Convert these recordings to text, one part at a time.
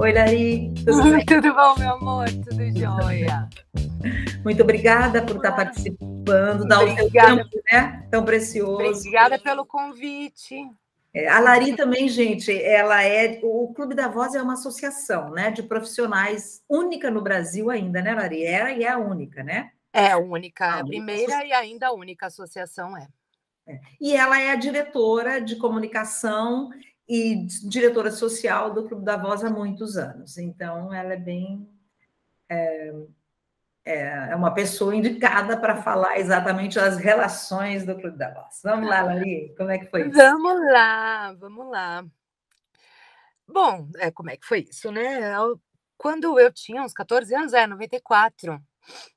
Oi, Lari, tudo bem? Tudo bom, meu amor? Tudo jóia. Muito obrigada por estar participando, dar o seu Obrigada. tempo, né? Tão precioso. Obrigada pelo convite. A Lari também, gente, ela o Clube da Voz é uma associação, né, de profissionais única no Brasil ainda, né, Lari? Era e é a única, né? É a única, a primeira e ainda a única associação E ela é a diretora de comunicação e diretora social do Clube da Voz há muitos anos. Então, ela é bem é uma pessoa indicada para falar exatamente as relações do Clube da Voz. Vamos lá, Lari, como é que foi isso? Vamos lá. Bom, como é que foi isso, né? Quando eu tinha uns 14 anos, 94,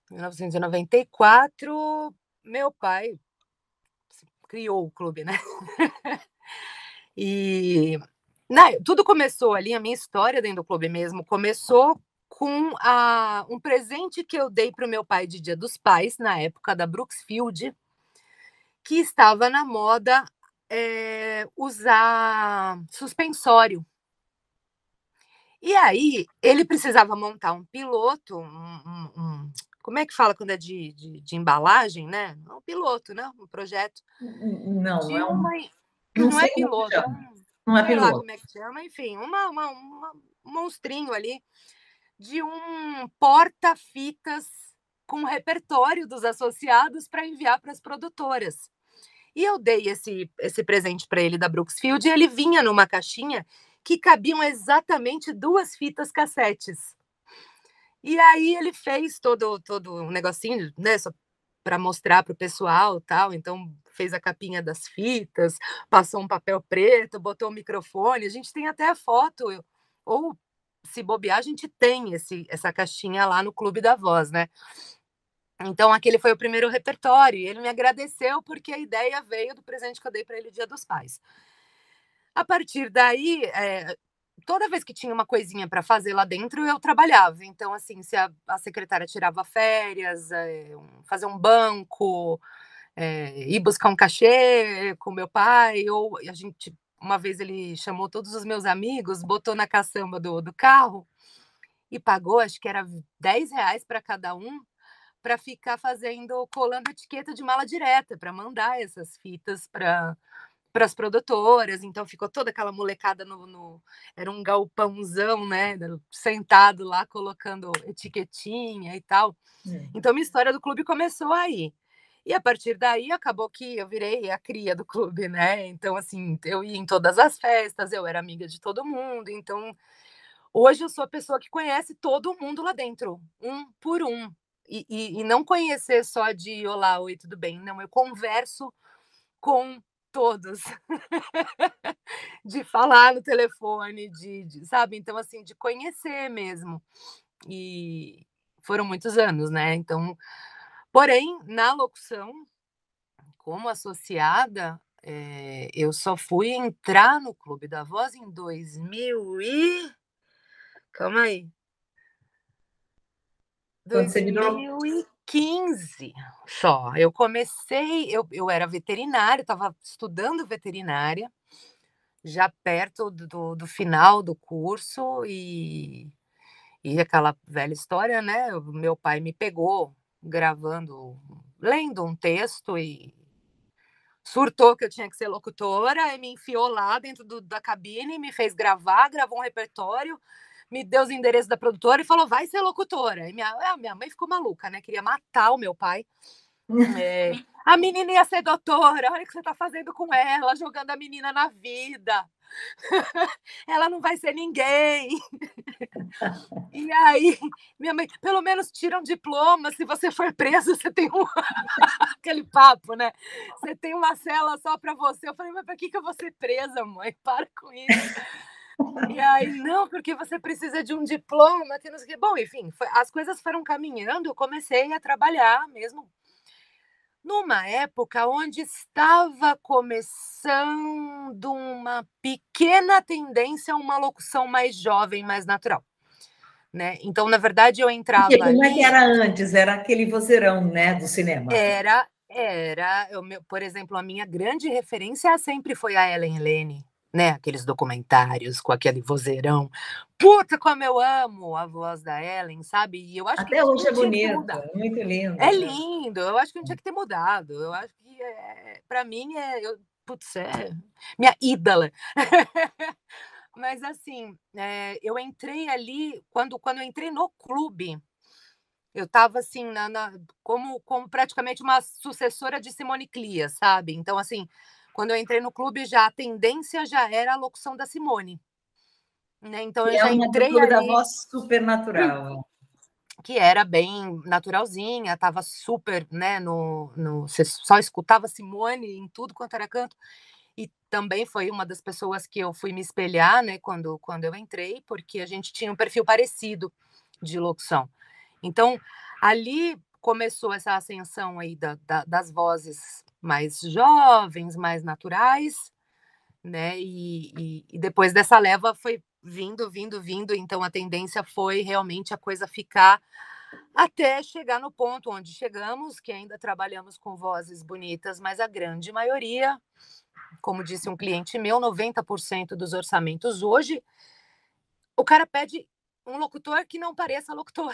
1994, meu pai criou o clube, né? E tudo começou ali, a minha história dentro do clube mesmo, começou com um presente que eu dei para o meu pai de Dia dos Pais, na época da Brooksfield, que estava na moda usar suspensório. E aí, ele precisava montar um piloto, como é que fala quando é de embalagem, né? Um piloto, né? Um projeto. Não, De uma... Não Não sei é piloto, não é sei lá piloto. como é que chama, enfim, um monstrinho ali de um porta-fitas com repertório dos associados para enviar para as produtoras. E eu dei esse presente para ele da Brooksfield e ele vinha numa caixinha que cabiam exatamente 2 fitas cassetes. E aí ele fez todo um negocinho, né, só para mostrar para o pessoal, tal. Então fez a capinha das fitas, passou um papel preto, botou o microfone. A gente tem até a foto, ou se bobear, a gente tem essa caixinha lá no Clube da Voz, né? Então aquele foi o primeiro repertório. E ele me agradeceu porque a ideia veio do presente que eu dei para ele no Dia dos Pais. A partir daí, toda vez que tinha uma coisinha para fazer lá dentro, eu trabalhava. Então, assim, se a secretária tirava férias, fazer um banco, ir buscar um cachê com meu pai, ou a gente, uma vez ele chamou todos os meus amigos, botou na caçamba do carro e pagou, acho que era R$ 10 para cada um, para ficar colando etiqueta de mala direta, para mandar essas fitas para as produtoras. Então ficou toda aquela molecada era um galpãozão, né, sentado lá colocando etiquetinha e tal. Então minha história do clube começou aí. E a partir daí acabou que eu virei a cria do clube, né? Então assim, eu ia em todas as festas, eu era amiga de todo mundo. Então hoje eu sou a pessoa que conhece todo mundo lá dentro, um por um. E não conhecer só de olá, oi, tudo bem? Não, eu converso com todos. De falar no telefone, sabe? Então, assim, de conhecer mesmo. E foram muitos anos, né? Então, porém, na locução, como associada, eu só fui entrar no Clube da Voz em 2000 e... Calma aí. Quando você virou 2015 só. Eu comecei, eu era veterinária, estava estudando veterinária, já perto do final do curso, e aquela velha história, né? O meu pai me pegou gravando, lendo um texto e surtou que eu tinha que ser locutora e me enfiou lá dentro da cabine, me fez gravar, gravou um repertório, me deu os endereços da produtora e falou, vai ser locutora. E minha mãe ficou maluca, né? Queria matar o meu pai. A menina ia ser doutora, olha o que você tá fazendo com ela, jogando a menina na vida. Ela não vai ser ninguém. E aí, minha mãe, pelo menos tira um diploma, se você for preso, você tem aquele papo, né? Você tem uma cela só para você. Eu falei, mas para que eu vou ser presa, mãe? Para com isso. E aí, não, porque você precisa de um diploma, que não sei o quê. Bom, enfim, as coisas foram caminhando, eu comecei a trabalhar mesmo numa época onde estava começando uma pequena tendência a uma locução mais jovem, mais natural, né? Então, na verdade, eu entrava como é que ali... era antes? Era aquele vozeirão, né, do cinema. Era, por exemplo, a minha grande referência sempre foi a Ellen Lene. né? Aqueles documentários com aquele vozeirão. Puta, como eu amo a voz da Ellen, sabe? E eu acho que Até hoje não é tinha que ter bonito, mudado. muito lindo. É lindo, eu acho que não tinha que ter mudado. Eu acho que, para mim, putz, é minha ídola. Mas, assim, eu entrei ali, quando eu entrei no clube, eu estava assim, como praticamente uma sucessora de Simone Clia, sabe? Então, assim, quando eu entrei no clube, já a tendência já era a locução da Simone, né? Então, Que eu é já uma do entrei Clube da ali, Voz super natural. que era bem naturalzinha, estava super, né? Você só escutava Simone em tudo quanto era canto. E também foi uma das pessoas que eu fui me espelhar, né, quando eu entrei, porque a gente tinha um perfil parecido de locução. Então, ali começou essa ascensão aí das vozes mais jovens, mais naturais, né? E depois dessa leva foi vindo, vindo, vindo. Então, a tendência foi realmente a coisa ficar até chegar no ponto onde chegamos, que ainda trabalhamos com vozes bonitas, mas a grande maioria, como disse um cliente meu, 90% dos orçamentos hoje, o cara pede um locutor que não pareça locutor.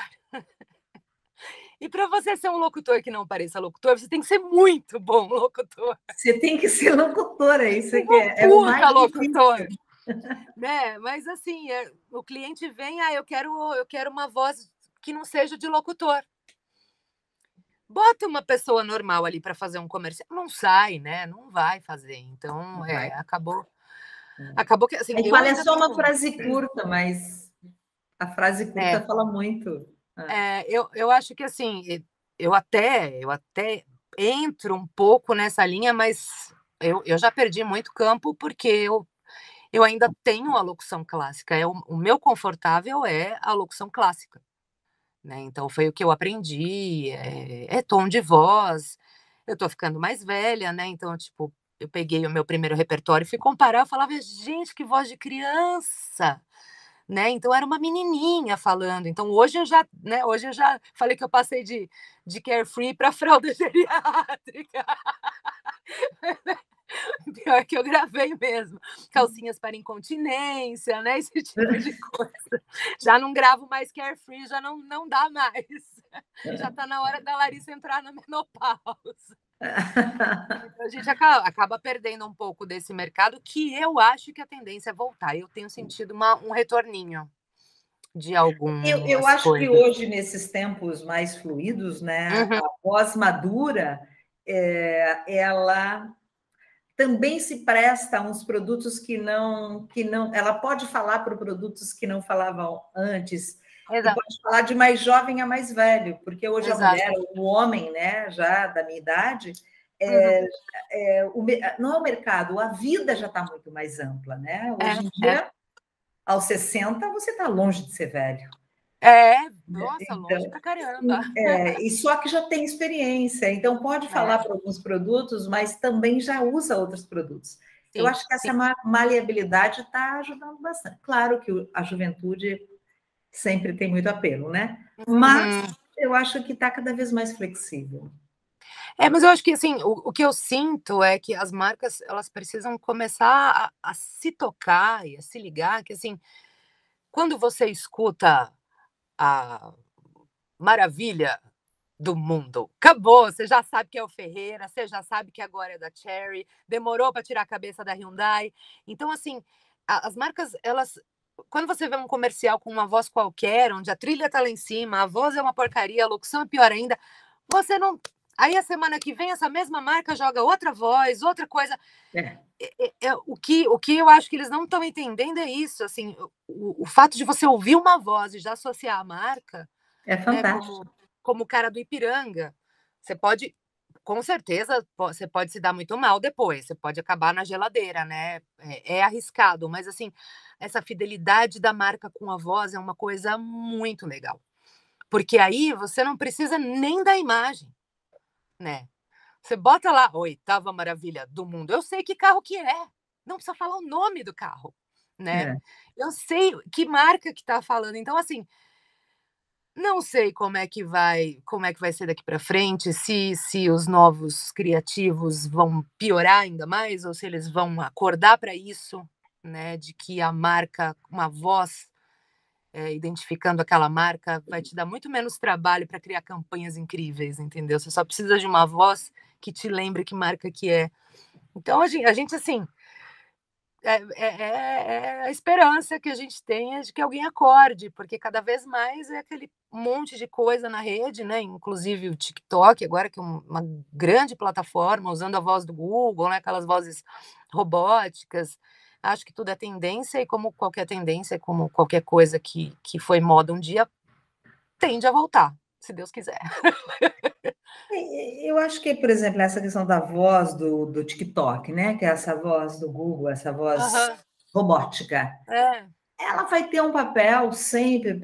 E para você ser um locutor que não pareça locutor, você tem que ser muito bom locutor. Você tem que ser locutora, isso é que Um é o mais puta locutor, difícil. né? Mas assim, o cliente vem, eu quero uma voz que não seja de locutor. Bota uma pessoa normal ali para fazer um comercial, não sai, né? Não vai fazer. Então, Vai. acabou que assim, Aí eu fala é ainda só uma tenho. frase curta, mas a frase curta É, fala muito. eu acho que assim, eu até entro um pouco nessa linha, mas eu já perdi muito campo porque eu ainda tenho a locução clássica. O meu confortável é a locução clássica, né? Então foi o que eu aprendi, é tom de voz. Eu tô ficando mais velha, né? Então, tipo, eu peguei o meu primeiro repertório e fui comparar, eu falava, gente, que voz de criança! Né, então era uma menininha falando, então hoje eu já falei que eu passei de carefree para fralda geriátrica. Pior que eu gravei mesmo, calcinhas para incontinência, né, esse tipo de coisa. Já não gravo mais carefree, já não dá mais. Já está na hora da Larissa entrar na menopausa. Então a gente acaba perdendo um pouco desse mercado, que eu acho que a tendência é voltar. Eu tenho sentido um retorninho de Eu algumas acho que coisas. hoje, nesses tempos mais fluidos, né, Uhum, a voz madura, ela também se presta a uns produtos que não, ela pode falar para produtos que não falavam antes, e exato, pode falar de mais jovem a mais velho, porque hoje a mulher, exato. o homem, né, já da minha idade, Uhum. não é o mercado, a vida já está muito mais ampla, né? Hoje em É. dia, aos 60, você está longe de ser velho. Nossa, longe Então, pra caramba. e só que já tem experiência, então pode falar É, para alguns produtos, mas também já usa outros produtos. Eu sim, acho que essa sim. maleabilidade está ajudando bastante. Claro que a juventude sempre tem muito apelo, né? Mas Uhum. eu acho que está cada vez mais flexível. Mas eu acho que assim, o que eu sinto é que as marcas elas precisam começar a se tocar e a se ligar que assim, quando você escuta a maravilha do mundo, acabou, você já sabe que é o Ferreira, você já sabe que agora é da Chery, demorou para tirar a cabeça da Hyundai. Então assim, as marcas elas quando você vê um comercial com uma voz qualquer, onde a trilha tá lá em cima, a voz é uma porcaria, a locução é pior ainda, você não. Aí a semana que vem essa mesma marca joga outra voz, outra coisa. É, O que eu acho que eles não estão entendendo é isso, assim, o fato de você ouvir uma voz e já associar a marca, é né, fantástico. como o cara do Ipiranga, você pode, com certeza, você pode se dar muito mal depois, você pode acabar na geladeira, né? É arriscado, mas assim, essa fidelidade da marca com a voz é uma coisa muito legal. Porque aí você não precisa nem da imagem, né? Você bota lá, oitava maravilha do mundo. Eu sei que carro que é. Não precisa falar o nome do carro, né? É. Eu sei que marca que tá falando. Então, assim, não sei como é que vai ser daqui para frente, se os novos criativos vão piorar ainda mais ou se eles vão acordar para isso, né, de que a marca, uma voz, identificando aquela marca, vai te dar muito menos trabalho para criar campanhas incríveis, entendeu? Você só precisa de uma voz que te lembre que marca que é. Então, a gente assim, é a esperança que a gente tem é de que alguém acorde, porque cada vez mais é aquele monte de coisa na rede, né? Inclusive o TikTok, agora que é uma grande plataforma, usando a voz do Google, né? Aquelas vozes robóticas. Acho que tudo é tendência, e como qualquer tendência, como qualquer coisa que foi moda um dia, tende a voltar, se Deus quiser. Eu acho que, por exemplo, essa questão da voz do TikTok, né? Que é essa voz do Google, essa voz Aham. robótica, É. ela vai ter um papel sempre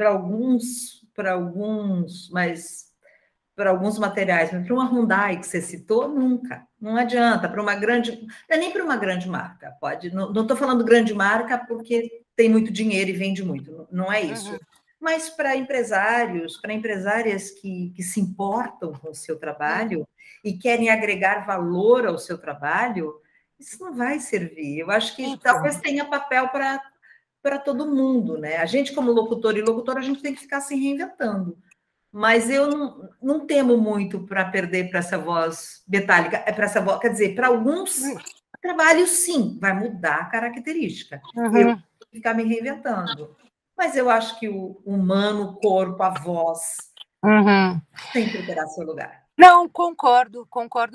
mas para alguns materiais, mas para uma Hyundai que você citou, nunca. Não adianta. Para uma grande, não é nem para uma grande marca. Pode, não estou falando grande marca porque tem muito dinheiro e vende muito, não é isso. Uhum. Mas para empresários, para empresárias que se importam com o seu trabalho e querem agregar valor ao seu trabalho, isso não vai servir. Eu acho que Então. talvez tenha papel para todo mundo, né? A gente, como locutor e locutora, a gente tem que ficar se reinventando. Mas eu não temo muito para perder para essa voz metálica, para essa voz, quer dizer, para alguns trabalhos, sim, vai mudar a característica. Eu Uhum. tenho que ficar me reinventando. Mas eu acho que o humano, o corpo, a voz, Uhum. sempre terá seu lugar. Não, concordo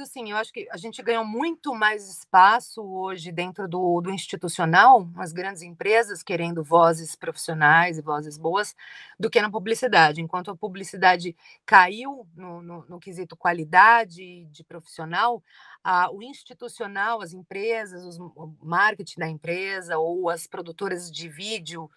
sim. Eu acho que a gente ganhou muito mais espaço hoje dentro do institucional, as grandes empresas querendo vozes profissionais e vozes boas, do que na publicidade. Enquanto a publicidade caiu no quesito qualidade de profissional, o institucional, as empresas, o marketing da empresa ou as produtoras de vídeo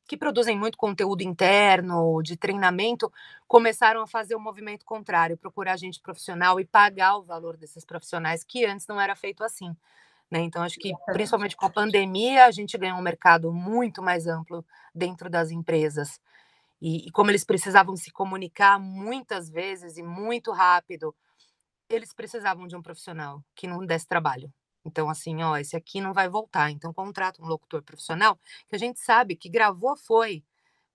que produzem muito conteúdo interno, de treinamento, começaram a fazer o movimento contrário, procurar gente profissional e pagar o valor desses profissionais, que antes não era feito assim. Né? Então, acho que, principalmente com a pandemia, a gente ganhou um mercado muito mais amplo dentro das empresas. E como eles precisavam se comunicar muitas vezes e muito rápido, eles precisavam de um profissional que não desse trabalho. Então, assim, ó, esse aqui não vai voltar. Então, contrata um locutor profissional que a gente sabe que gravou foi,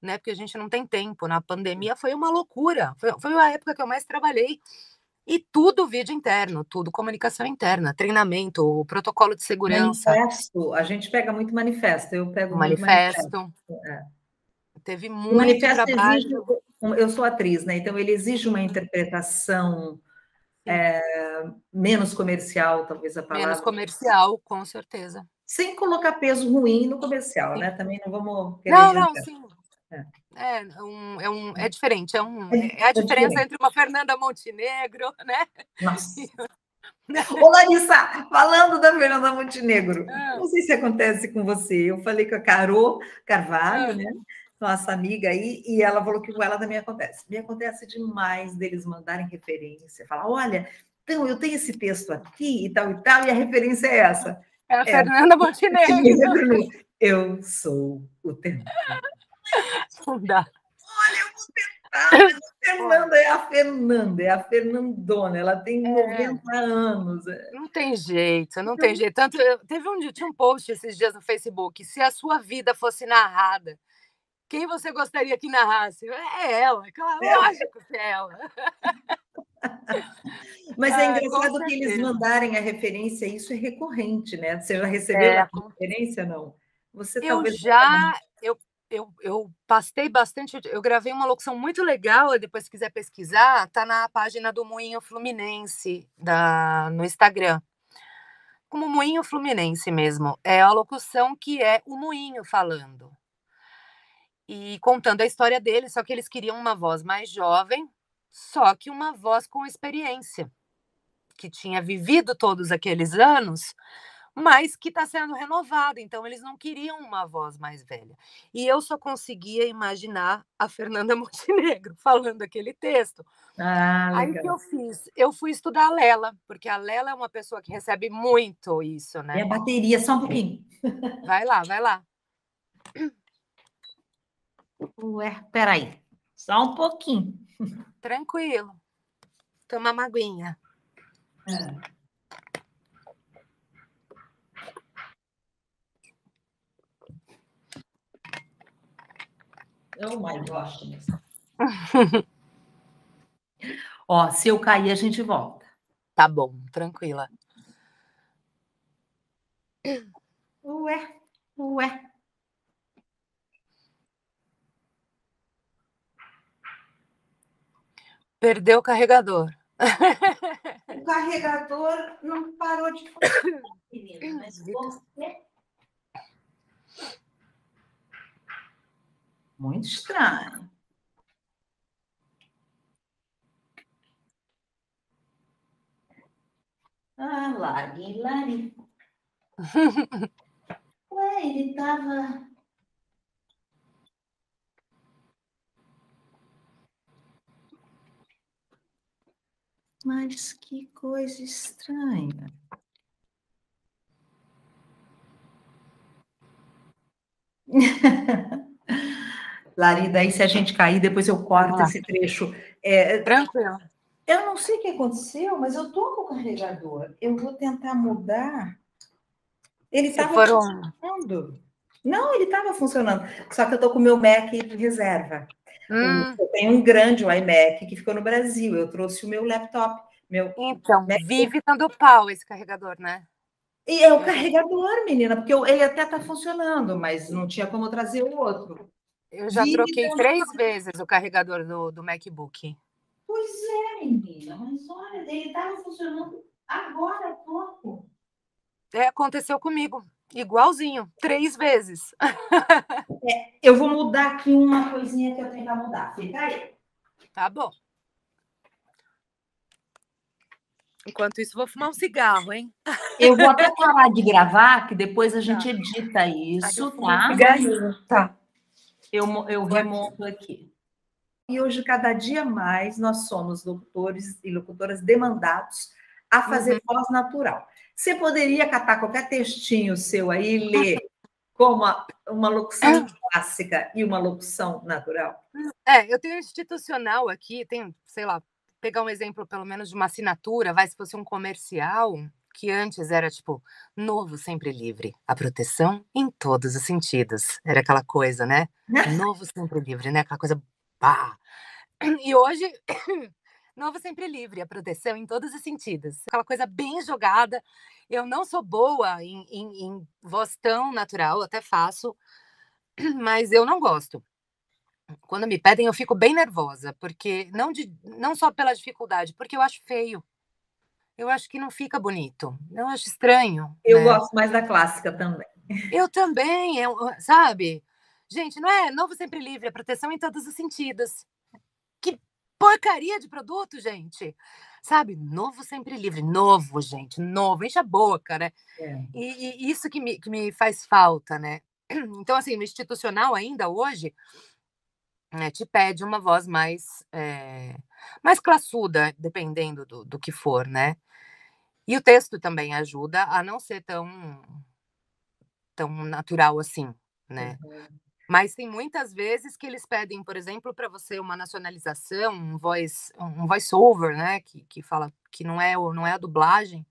né? Porque a gente não tem tempo. Na pandemia foi uma loucura. Foi a época que eu mais trabalhei. E tudo vídeo interno, tudo comunicação interna, treinamento, protocolo de segurança, Manifesto, a gente pega muito manifesto, eu pego muito manifesto. manifesto. Teve O muito manifesto exige, trabalho. eu sou atriz, né? Então ele exige uma interpretação Sim. menos comercial, talvez a Menos palavra, comercial, com certeza. sem colocar peso ruim no comercial, Sim. né? Também não vamos querer Não, não, exagerar. sim. É, É diferente. É a é diferença diferente. entre uma Fernanda Montenegro, né? Nossa. Ô, Larissa, falando da Fernanda Montenegro, Ah, não sei se acontece com você. Eu falei com a Carô Carvalho, ah, né? Nossa amiga aí, e ela falou que com ela também acontece. Me acontece demais deles mandarem referência, falar: olha, então eu tenho esse texto aqui e tal, e a referência é essa. é a É, Fernanda Montenegro. eu sou o tentor. Não dá. Olha, eu vou tentar, mas a Fernanda é a Fernanda, é a Fernandona, ela tem É, 90 anos. não tem jeito, não tem Então, jeito. Tinha um post esses dias no Facebook. Se a sua vida fosse narrada, quem você gostaria que narrasse? É ela, claro, lógico que é ela. mas é Ah, com engraçado que eles certeza. mandarem a referência, isso é recorrente, né? Você já recebeu É, essa referência, não? Você eu talvez já, eu pastei bastante, eu gravei uma locução muito legal, e depois se quiser pesquisar, tá na página do Moinho Fluminense no Instagram. Como Moinho Fluminense mesmo. É a locução que é o Moinho falando. E contando a história dele, só que eles queriam uma voz mais jovem, só que uma voz com experiência, que tinha vivido todos aqueles anos, mas que está sendo renovada. Então, eles não queriam uma voz mais velha. E eu só conseguia imaginar a Fernanda Montenegro falando aquele texto. Ah, Aí o que legal. eu fiz? Eu fui estudar a Lela, porque a Lela é uma pessoa que recebe muito isso, E né? a bateria, só um pouquinho. Vai lá, vai lá. Ué, peraí. Só um pouquinho. Tranquilo. Toma uma aguinha. É. Oh my gosh. Ó, se eu cair, a gente volta. Tá bom, tranquila. Ué, ué. Perdeu o carregador. O carregador não parou de funcionar, menina, mas você... Muito estranho. Ah, Lari, Lari. Ué, ele tava... Mas que coisa estranha. Lari, daí se a gente cair, depois eu corto esse trecho. Tranquilo. Eu não sei o que aconteceu, mas eu tô com o carregador. Eu vou tentar mudar. Ele estava funcionando. Não, ele estava funcionando. Só que eu tô com o meu Mac reserva. Eu tenho um grande iMac que ficou no Brasil. Eu trouxe o meu laptop. Então, vive dando pau esse carregador, né? E é o carregador, menina, porque ele até está funcionando, mas não tinha como trazer o outro. Eu já troquei 3 vezes o carregador do MacBook. Pois é, menina, mas olha, ele estava funcionando agora há pouco. Aconteceu comigo, igualzinho, 3 vezes. Eu vou mudar aqui uma coisinha que eu tenho para mudar. Fica aí. Tá bom. Enquanto isso, vou fumar um cigarro, hein? Eu vou até parar de gravar, que depois a gente edita isso, tá? Tá. Eu remonto aqui. E hoje, cada dia mais, nós somos locutores e locutoras demandados a fazer voz natural. Você poderia catar qualquer textinho seu aí e ler como uma locução clássica e uma locução natural? Eu tenho institucional aqui, tem, sei lá, pegar um exemplo pelo menos de uma assinatura, se fosse um comercial, que antes era tipo, novo sempre livre, a proteção em todos os sentidos. Era aquela coisa, né? Novo sempre livre, né? Aquela coisa, pá. E hoje, novo sempre livre, a proteção em todos os sentidos. Aquela coisa bem jogada. Eu não sou boa em voz tão natural, até faço, mas eu não gosto. Quando me pedem, eu fico bem nervosa, porque não só pela dificuldade, porque eu acho feio. Eu acho que não fica bonito. Eu acho estranho. Eu né? gosto mais da clássica também. Eu também, sabe? Gente, não é novo sempre livre, a proteção em todos os sentidos. Que porcaria de produto, gente! Sabe? Novo sempre livre. Novo, gente, novo. Enche a boca, né? E isso que me faz falta, né? Então, assim, no institucional ainda hoje, te pede uma voz mais classuda, dependendo do que for, né? E o texto também ajuda a não ser tão natural assim, né? Mas tem muitas vezes que eles pedem, por exemplo, para você uma nacionalização, um voice over, né? Que fala que não é a dublagem,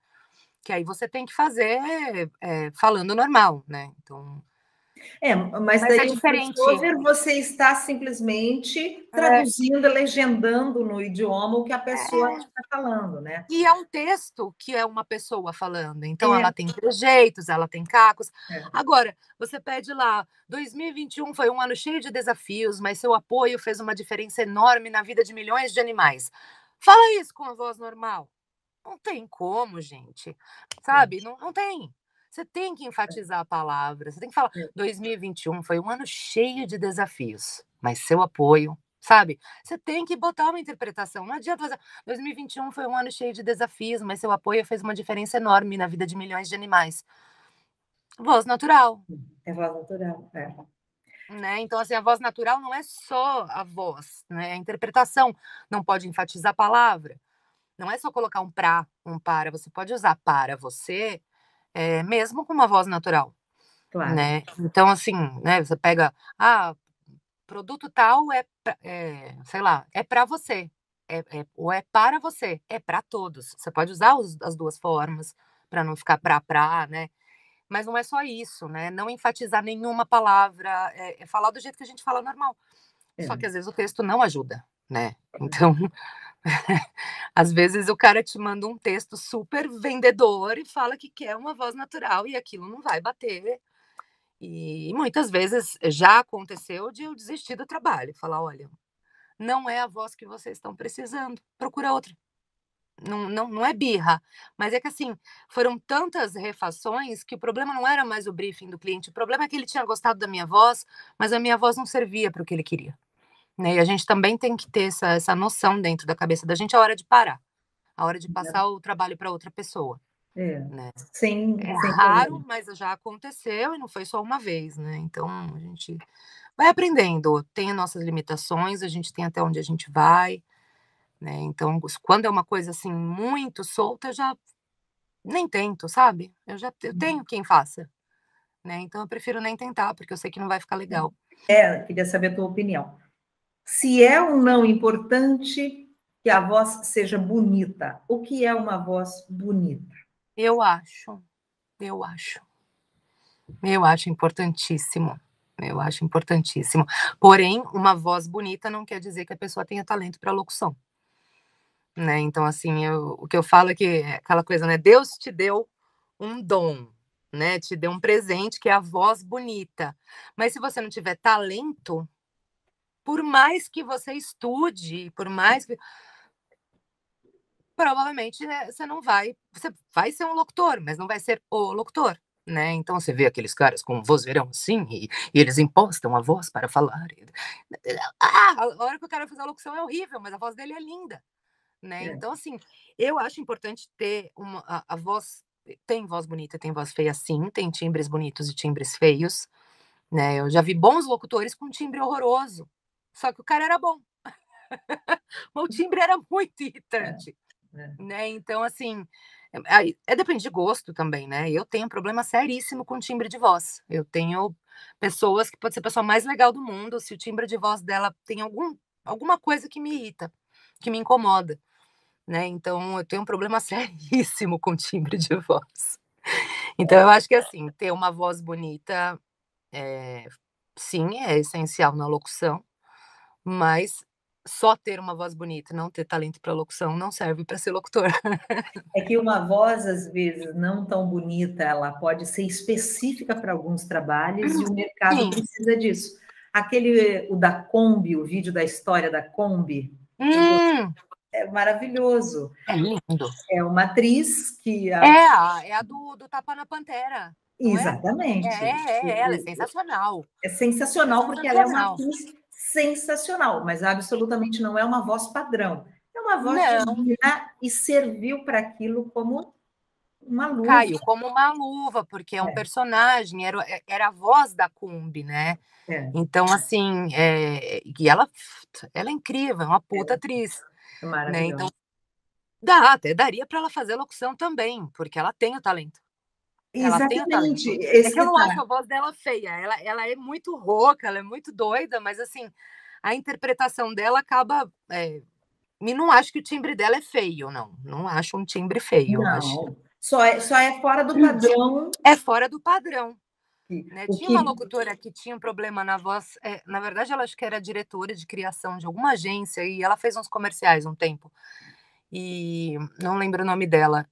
que aí você tem que fazer falando normal, né? Então, Mas daí é diferente. Você está simplesmente traduzindo, legendando no idioma o que a pessoa está falando, né? E é um texto que é uma pessoa falando, então ela tem trejeitos, ela tem cacos. Agora, você pede lá, 2021 foi um ano cheio de desafios, mas seu apoio fez uma diferença enorme na vida de milhões de animais. Fala isso com a voz normal. Não tem como, gente. Sabe? Não tem. Você tem que enfatizar a palavra. Você tem que falar, 2021 foi um ano cheio de desafios, mas seu apoio, sabe? Você tem que botar uma interpretação. Não adianta fazer, 2021 foi um ano cheio de desafios, mas seu apoio fez uma diferença enorme na vida de milhões de animais. Voz natural. É voz natural, Né? Então, assim, a voz natural não é só a voz, né? A interpretação não pode enfatizar a palavra. Não é só colocar um pra, um para. Você pode usar para você, mesmo com uma voz natural. Claro. Né? Então, assim, né? Você pega, produto tal sei lá, é para você. Ou é para você, é para todos. Você pode usar as duas formas para não ficar pra, né? Mas não é só isso, né? Não enfatizar nenhuma palavra, falar do jeito que a gente fala normal. Só que às vezes o texto não ajuda, né? Então, às vezes o cara te manda um texto super vendedor e fala que quer uma voz natural e aquilo não vai bater. E muitas vezes já aconteceu de eu desistir do trabalho, falar, olha, não é a voz que vocês estão precisando, procura outra. Não é birra, mas é que assim, foram tantas refações que o problema não era mais o briefing do cliente, o problema é que ele tinha gostado da minha voz, mas a minha voz não servia para o que ele queria, né? E a gente também tem que ter essa noção dentro da cabeça da gente, a hora de parar, a hora de passar o trabalho para outra pessoa, né? Sem Raro, problema. mas já aconteceu e não foi só uma vez, né? Então a gente vai aprendendo, tem as nossas limitações, a gente tem até onde a gente vai, né? Então, quando é uma coisa assim muito solta, eu já nem tento, sabe? Eu tenho quem faça, né? Então eu prefiro nem tentar, porque eu sei que não vai ficar legal. Queria saber a tua opinião. Se é ou não importante que a voz seja bonita, o que é uma voz bonita? Eu acho importantíssimo. Eu acho importantíssimo. Porém, uma voz bonita não quer dizer que a pessoa tenha talento para locução, né? Então, assim, o que eu falo é que é aquela coisa, né? Deus te deu um dom, né? Te deu um presente que é a voz bonita. Mas se você não tiver talento, por mais que você estude, por mais que provavelmente, né, você vai ser um locutor, mas não vai ser o locutor, né? Então você vê aqueles caras com vozeirão assim e eles impostam a voz para falar. A hora que o cara faz a locução é horrível, mas a voz dele é linda, né? Então assim, eu acho importante ter a voz. Tem voz bonita, tem voz feia, sim. Tem timbres bonitos e timbres feios, né? Eu já vi bons locutores com timbre horroroso, só que o cara era bom. O timbre era muito irritante. Né? Então, assim, depende de gosto também, né? Eu tenho um problema seríssimo com timbre de voz. Eu tenho pessoas que pode ser a pessoa mais legal do mundo, se o timbre de voz dela tem alguma coisa que me irrita, que me incomoda, né? Então, eu tenho um problema seríssimo com timbre de voz. Então, eu acho que, assim, ter uma voz bonita, sim, é essencial na locução, mas só ter uma voz bonita e não ter talento para locução não serve para ser locutor. É que uma voz, às vezes, não tão bonita, ela pode ser específica para alguns trabalhos e o mercado Sim. precisa disso. O da Kombi, o vídeo da história da Kombi, é maravilhoso. É lindo. É uma atriz que... É a do Tapa na Pantera, não é? Exatamente. Ela é sensacional. É sensacional porque ela é uma atriz sensacional, mas absolutamente não é uma voz padrão. É uma voz divina e serviu para aquilo como uma luva. Caiu como uma luva, porque é um personagem, era a voz da Kombi, né? Então, assim, e ela é incrível, é uma puta atriz. É maravilhosa. Né? Então, até daria para ela fazer locução também, porque ela tem o talento. Ela tem o talento. É que eu não acho a voz dela feia. Ela é muito rouca, ela é muito doida, mas assim, a interpretação dela acaba. Não acho que o timbre dela é feio, não. Não acho um timbre feio. Não, acho. Só é fora do padrão. É fora do padrão. Né? Tinha uma locutora que tinha um problema na voz. Na verdade, ela acho que era diretora de criação de alguma agência e ela fez uns comerciais um tempo. E não lembro o nome dela.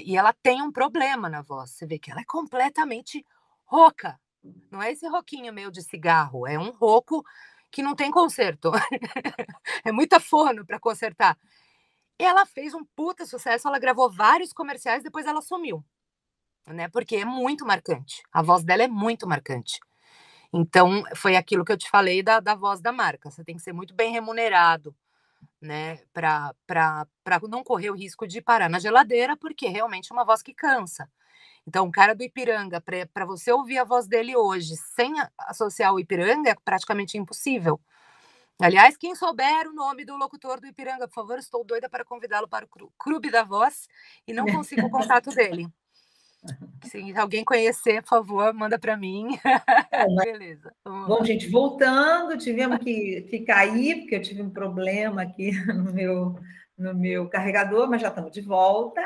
E ela tem um problema na voz. Você vê que ela é completamente rouca. Não é esse roquinho meio de cigarro. É um rouco que não tem conserto. É muita forno para consertar. Ela fez um puta sucesso. Ela gravou vários comerciais. Depois ela sumiu. Né? Porque é muito marcante. A voz dela é muito marcante. Então, foi aquilo que eu te falei da voz da marca. Você tem que ser muito bem remunerado, né, para não correr o risco de parar na geladeira, porque realmente é uma voz que cansa. Então, o cara do Ipiranga, para você ouvir a voz dele hoje sem associar o Ipiranga, é praticamente impossível. Aliás, quem souber o nome do locutor do Ipiranga, por favor, estou doida para convidá-lo para o Clube da Voz e não consigo o contato dele. Se alguém conhecer, por favor, manda para mim. Beleza. Bom, gente, voltando, tivemos que cair, porque eu tive um problema aqui no meu carregador, mas já estamos de volta.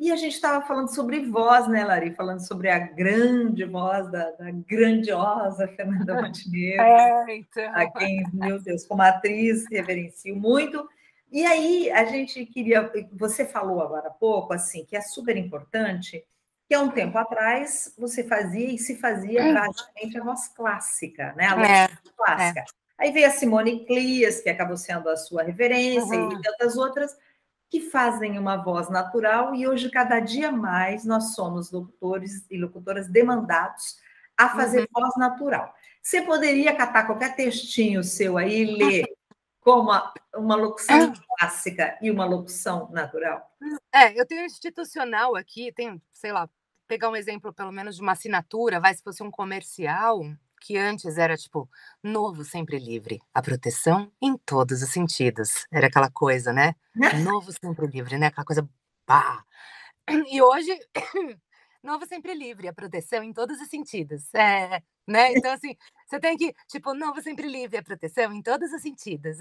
E a gente estava falando sobre voz, né, Lari? Falando sobre a grande voz da grandiosa Fernanda Montenegro, a Então. quem, meu Deus, como atriz, reverencio muito. E aí a gente queria. Você falou agora há pouco, assim, que é super importante, que há um tempo atrás você fazia e se fazia basicamente a voz clássica, né? A locução É. clássica. Aí veio a Simone Clias, que acabou sendo a sua referência, e tantas outras que fazem uma voz natural, e hoje, cada dia mais, nós somos locutores e locutoras demandados a fazer voz natural. Você poderia catar qualquer textinho seu aí e ler como uma locução clássica e uma locução natural? Eu tenho institucional aqui, tenho, sei lá, pegar um exemplo pelo menos de uma assinatura, vai, se fosse um comercial, que antes era tipo, novo sempre livre, a proteção em todos os sentidos. Era aquela coisa, né? Novo sempre livre, né? Aquela coisa, pá. E hoje, novo sempre livre, a proteção em todos os sentidos. Né? Então, assim, você tem que, tipo, novo sempre livre, a proteção em todos os sentidos.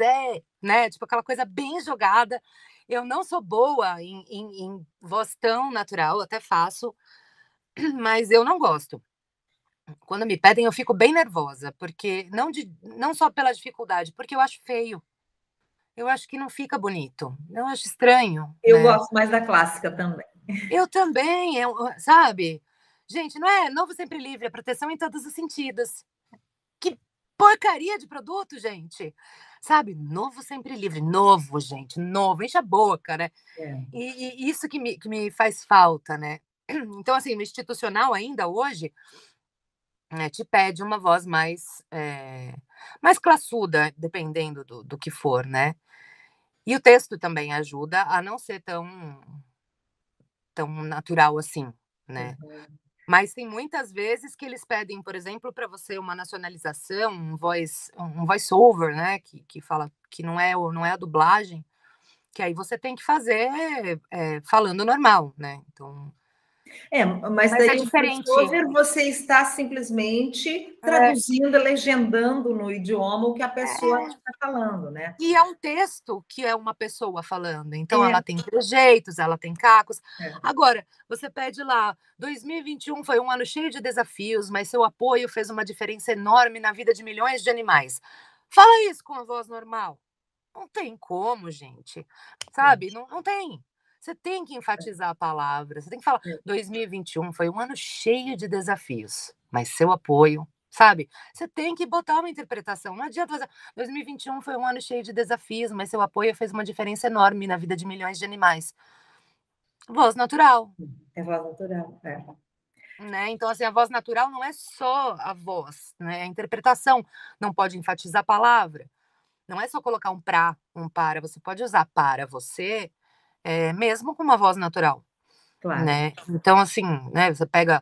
Né? Tipo, aquela coisa bem jogada. Eu não sou boa em voz tão natural, até faço, mas eu não gosto. Quando me pedem, eu fico bem nervosa, porque não só pela dificuldade, porque eu acho feio. Eu acho que não fica bonito. Eu acho estranho, Eu né? gosto mais da clássica também. Eu também, sabe? Gente, não é novo sempre livre, é proteção em todos os sentidos. Que porcaria de produto, gente! Sabe? Novo sempre livre. Novo, gente, novo. Enche a boca, né? É. E isso que me faz falta, né? Então, assim, o institucional ainda hoje, né, te pede uma voz mais classuda, dependendo do que for, né? E o texto também ajuda a não ser tão natural assim, né? Mas tem muitas vezes que eles pedem, por exemplo, para você uma nacionalização, voice over, né? Que fala que não é a dublagem, que aí você tem que fazer falando normal, né? Então, Mas mas é daí o diferente. voice-over você está simplesmente traduzindo, legendando no idioma o que a pessoa É, está falando, né? e é um texto que é uma pessoa falando, então É, ela tem trejeitos, ela tem cacos. é. Agora, você pede lá, 2021 foi um ano cheio de desafios, mas seu apoio fez uma diferença enorme na vida de milhões de animais. Fala isso com a voz normal. Não tem como, gente. Sabe? Não, não tem. Você tem que enfatizar a palavra. Você tem que falar: 2021 foi um ano cheio de desafios, mas seu apoio, sabe? Você tem que botar uma interpretação. Não adianta fazer. 2021 foi um ano cheio de desafios, mas seu apoio fez uma diferença enorme na vida de milhões de animais. Voz natural, É voz natural. né? Então, assim, a voz natural não é só a voz, né? A interpretação não pode enfatizar a palavra. Não é só colocar um pra, um para. Você pode usar para você, mesmo com uma voz natural, Claro. né? Então, assim, né? Você pega,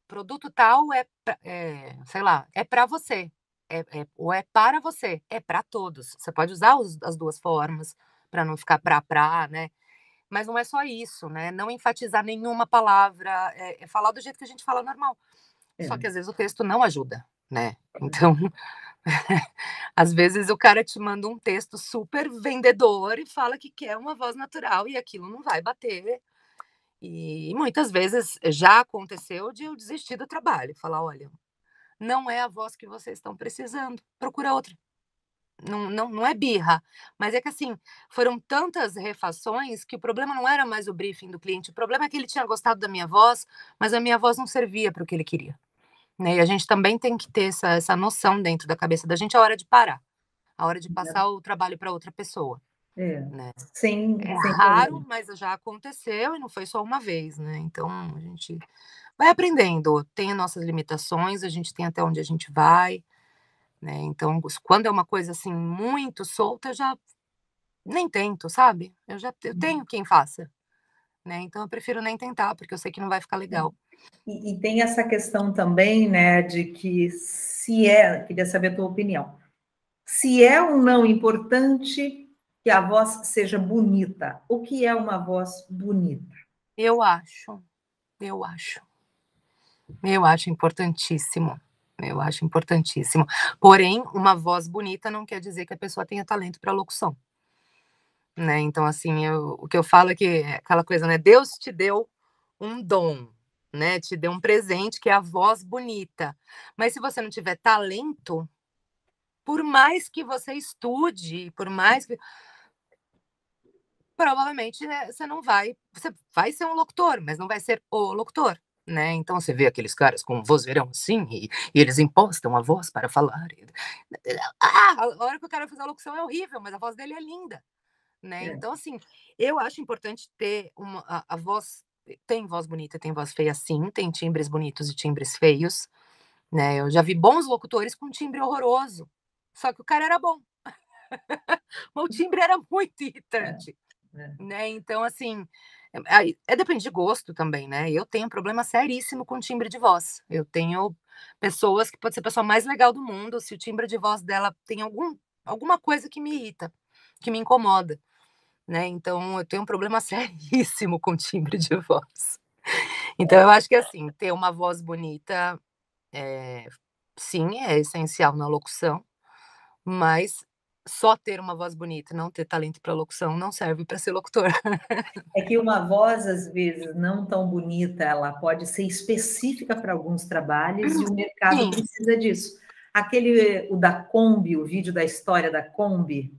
produto tal sei lá, é para você, ou é para você, é para todos. Você pode usar as duas formas para não ficar né? Mas não é só isso, né? Não enfatizar nenhuma palavra, falar do jeito que a gente fala normal. Só que É. às vezes o texto não ajuda, né? Então, às vezes o cara te manda um texto super vendedor e fala que quer uma voz natural e aquilo não vai bater. E muitas vezes já aconteceu de eu desistir do trabalho, falar: olha, não é a voz que vocês estão precisando, procura outra. Não, não, não é birra, mas é que assim, foram tantas refações que o problema não era mais o briefing do cliente, o problema é que ele tinha gostado da minha voz, mas a minha voz não servia para o que ele queria. Né? E a gente também tem que ter essa noção dentro da cabeça da gente a hora de parar, a hora de passar o trabalho para outra pessoa, É. né? É Sem raro, problema. mas já aconteceu e não foi só uma vez, né? Então a gente vai aprendendo, tem as nossas limitações, a gente tem até onde a gente vai, né? Então, quando é uma coisa assim muito solta, eu já nem tento, sabe? Eu tenho quem faça, né? Então eu prefiro nem tentar, porque eu sei que não vai ficar legal. E tem essa questão também, né, de que queria saber a tua opinião, se é ou não importante que a voz seja bonita. O que é uma voz bonita? Eu acho, eu acho. Eu acho importantíssimo. Eu acho importantíssimo. Porém, uma voz bonita não quer dizer que a pessoa tenha talento para locução. né? Então, assim, o que eu falo é que é aquela coisa, né? Deus te deu um dom, né? Te deu um presente que é a voz bonita. Mas se você não tiver talento, por mais que você estude, por mais que provavelmente, né, você vai ser um locutor, mas não vai ser o locutor, né? Então você vê aqueles caras com vozeirão assim e eles impostam a voz para falar. A hora que o cara vai fazer a locução é horrível, mas a voz dele é linda, né? É. Então, assim, eu acho importante ter a voz. Tem voz bonita, tem voz feia, sim. Tem timbres bonitos e timbres feios, né? Eu já vi bons locutores com timbre horroroso. Só que o cara era bom. O timbre era muito É, irritante, é. né? Então, assim, aí depende de gosto também, né? Eu tenho um problema seríssimo com timbre de voz. Eu tenho pessoas que pode ser a pessoa mais legal do mundo, se o timbre de voz dela tem alguma coisa que me irrita, que me incomoda, né? Então, eu tenho um problema seríssimo com timbre de voz. Então, eu acho que, assim, ter uma voz bonita, é, sim, é essencial na locução, mas só ter uma voz bonita e não ter talento para locução não serve para ser locutor. É que uma voz, às vezes, não tão bonita, ela pode ser específica para alguns trabalhos e o mercado Sim. precisa disso. O da Kombi, o vídeo da história da Kombi,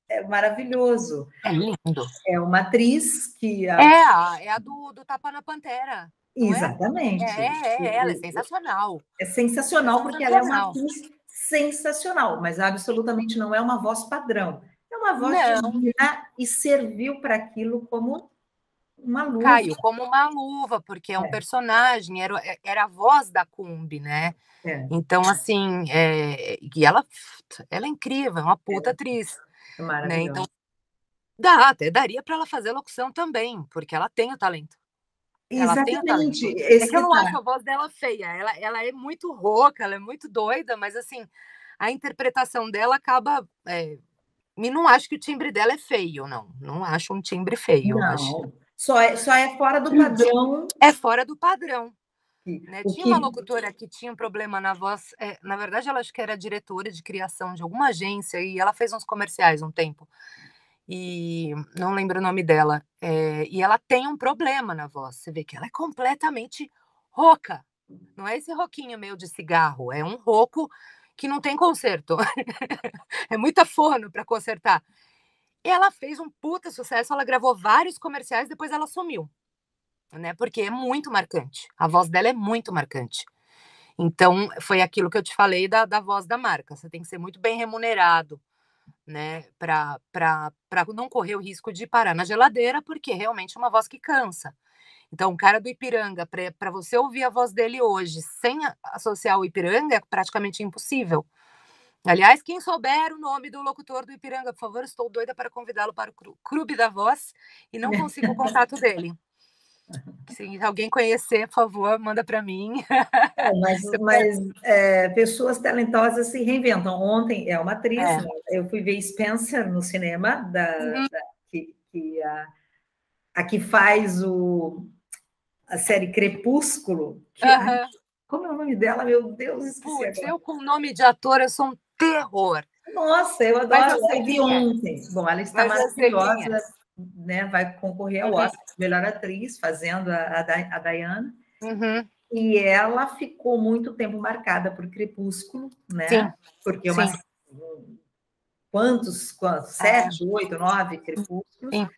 é maravilhoso. É lindo. É uma atriz que... É a do Tapa na Pantera, não é? Exatamente. Ela é sensacional. É É sensacional porque ela é uma sensacional. atriz sensacional, mas absolutamente não é uma voz padrão. É uma voz Não, divina e serviu para aquilo como uma luva. caiu como uma luva, porque é um É, personagem, era a voz da Kombi, né? é, Então, assim, e ela é incrível, é uma puta atriz, é né? Então, maravilhoso. até daria para ela fazer locução também, porque ela tem o talento. Ela tem o Exatamente, talento. É esse que eu que não tá. acho a voz dela feia. Ela é muito rouca, ela é muito doida, mas assim, a interpretação dela acaba. E não acho que o timbre dela é feio, não. Não acho um timbre feio, eu acho. Não, só é fora do padrão. É fora do padrão. Né? O Tinha uma que locutora que tinha um problema na voz. Na verdade, ela acho que era diretora de criação de alguma agência e ela fez uns comerciais um tempo. E não lembro o nome dela. E ela tem um problema na voz. Você vê que ela é completamente rouca. Não é esse roquinho meio de cigarro, é um roco que não tem conserto. É muita forno para consertar. E ela fez um puta sucesso, ela gravou vários comerciais, depois ela sumiu, né? Porque é muito marcante. A voz dela é muito marcante. Então, foi aquilo que eu te falei da voz da marca. Você tem que ser muito bem remunerado, né? Para não correr o risco de parar na geladeira, porque realmente é uma voz que cansa. Então, o cara do Ipiranga, para você ouvir a voz dele hoje sem associar o Ipiranga, é praticamente impossível. Aliás, quem souber o nome do locutor do Ipiranga, por favor, estou doida para convidá-lo para o Clube da Voz e não consigo o contato dele. Se alguém conhecer, por favor, manda para mim. mas pessoas talentosas se reinventam. Ontem é uma atriz, É. né? Eu fui ver Spencer no cinema, Uhum. a que faz a série Crepúsculo. Uhum. Como é o nome dela? Meu Deus, esqueci Putz, agora. eu com nome de ator, eu sou um terror. Nossa, eu Mas adoro, eu sei eu vi quem é. ontem. Bom, ela está Mas eu sei quem é. maravilhosa, né? Vai concorrer ao Uhum. Oscar de melhor atriz, fazendo a Diana. Uhum. E ela ficou muito tempo marcada por Crepúsculo, Sim, né? Porque sim. Quantos? 7, 8, 9 Crepúsculos. Sim.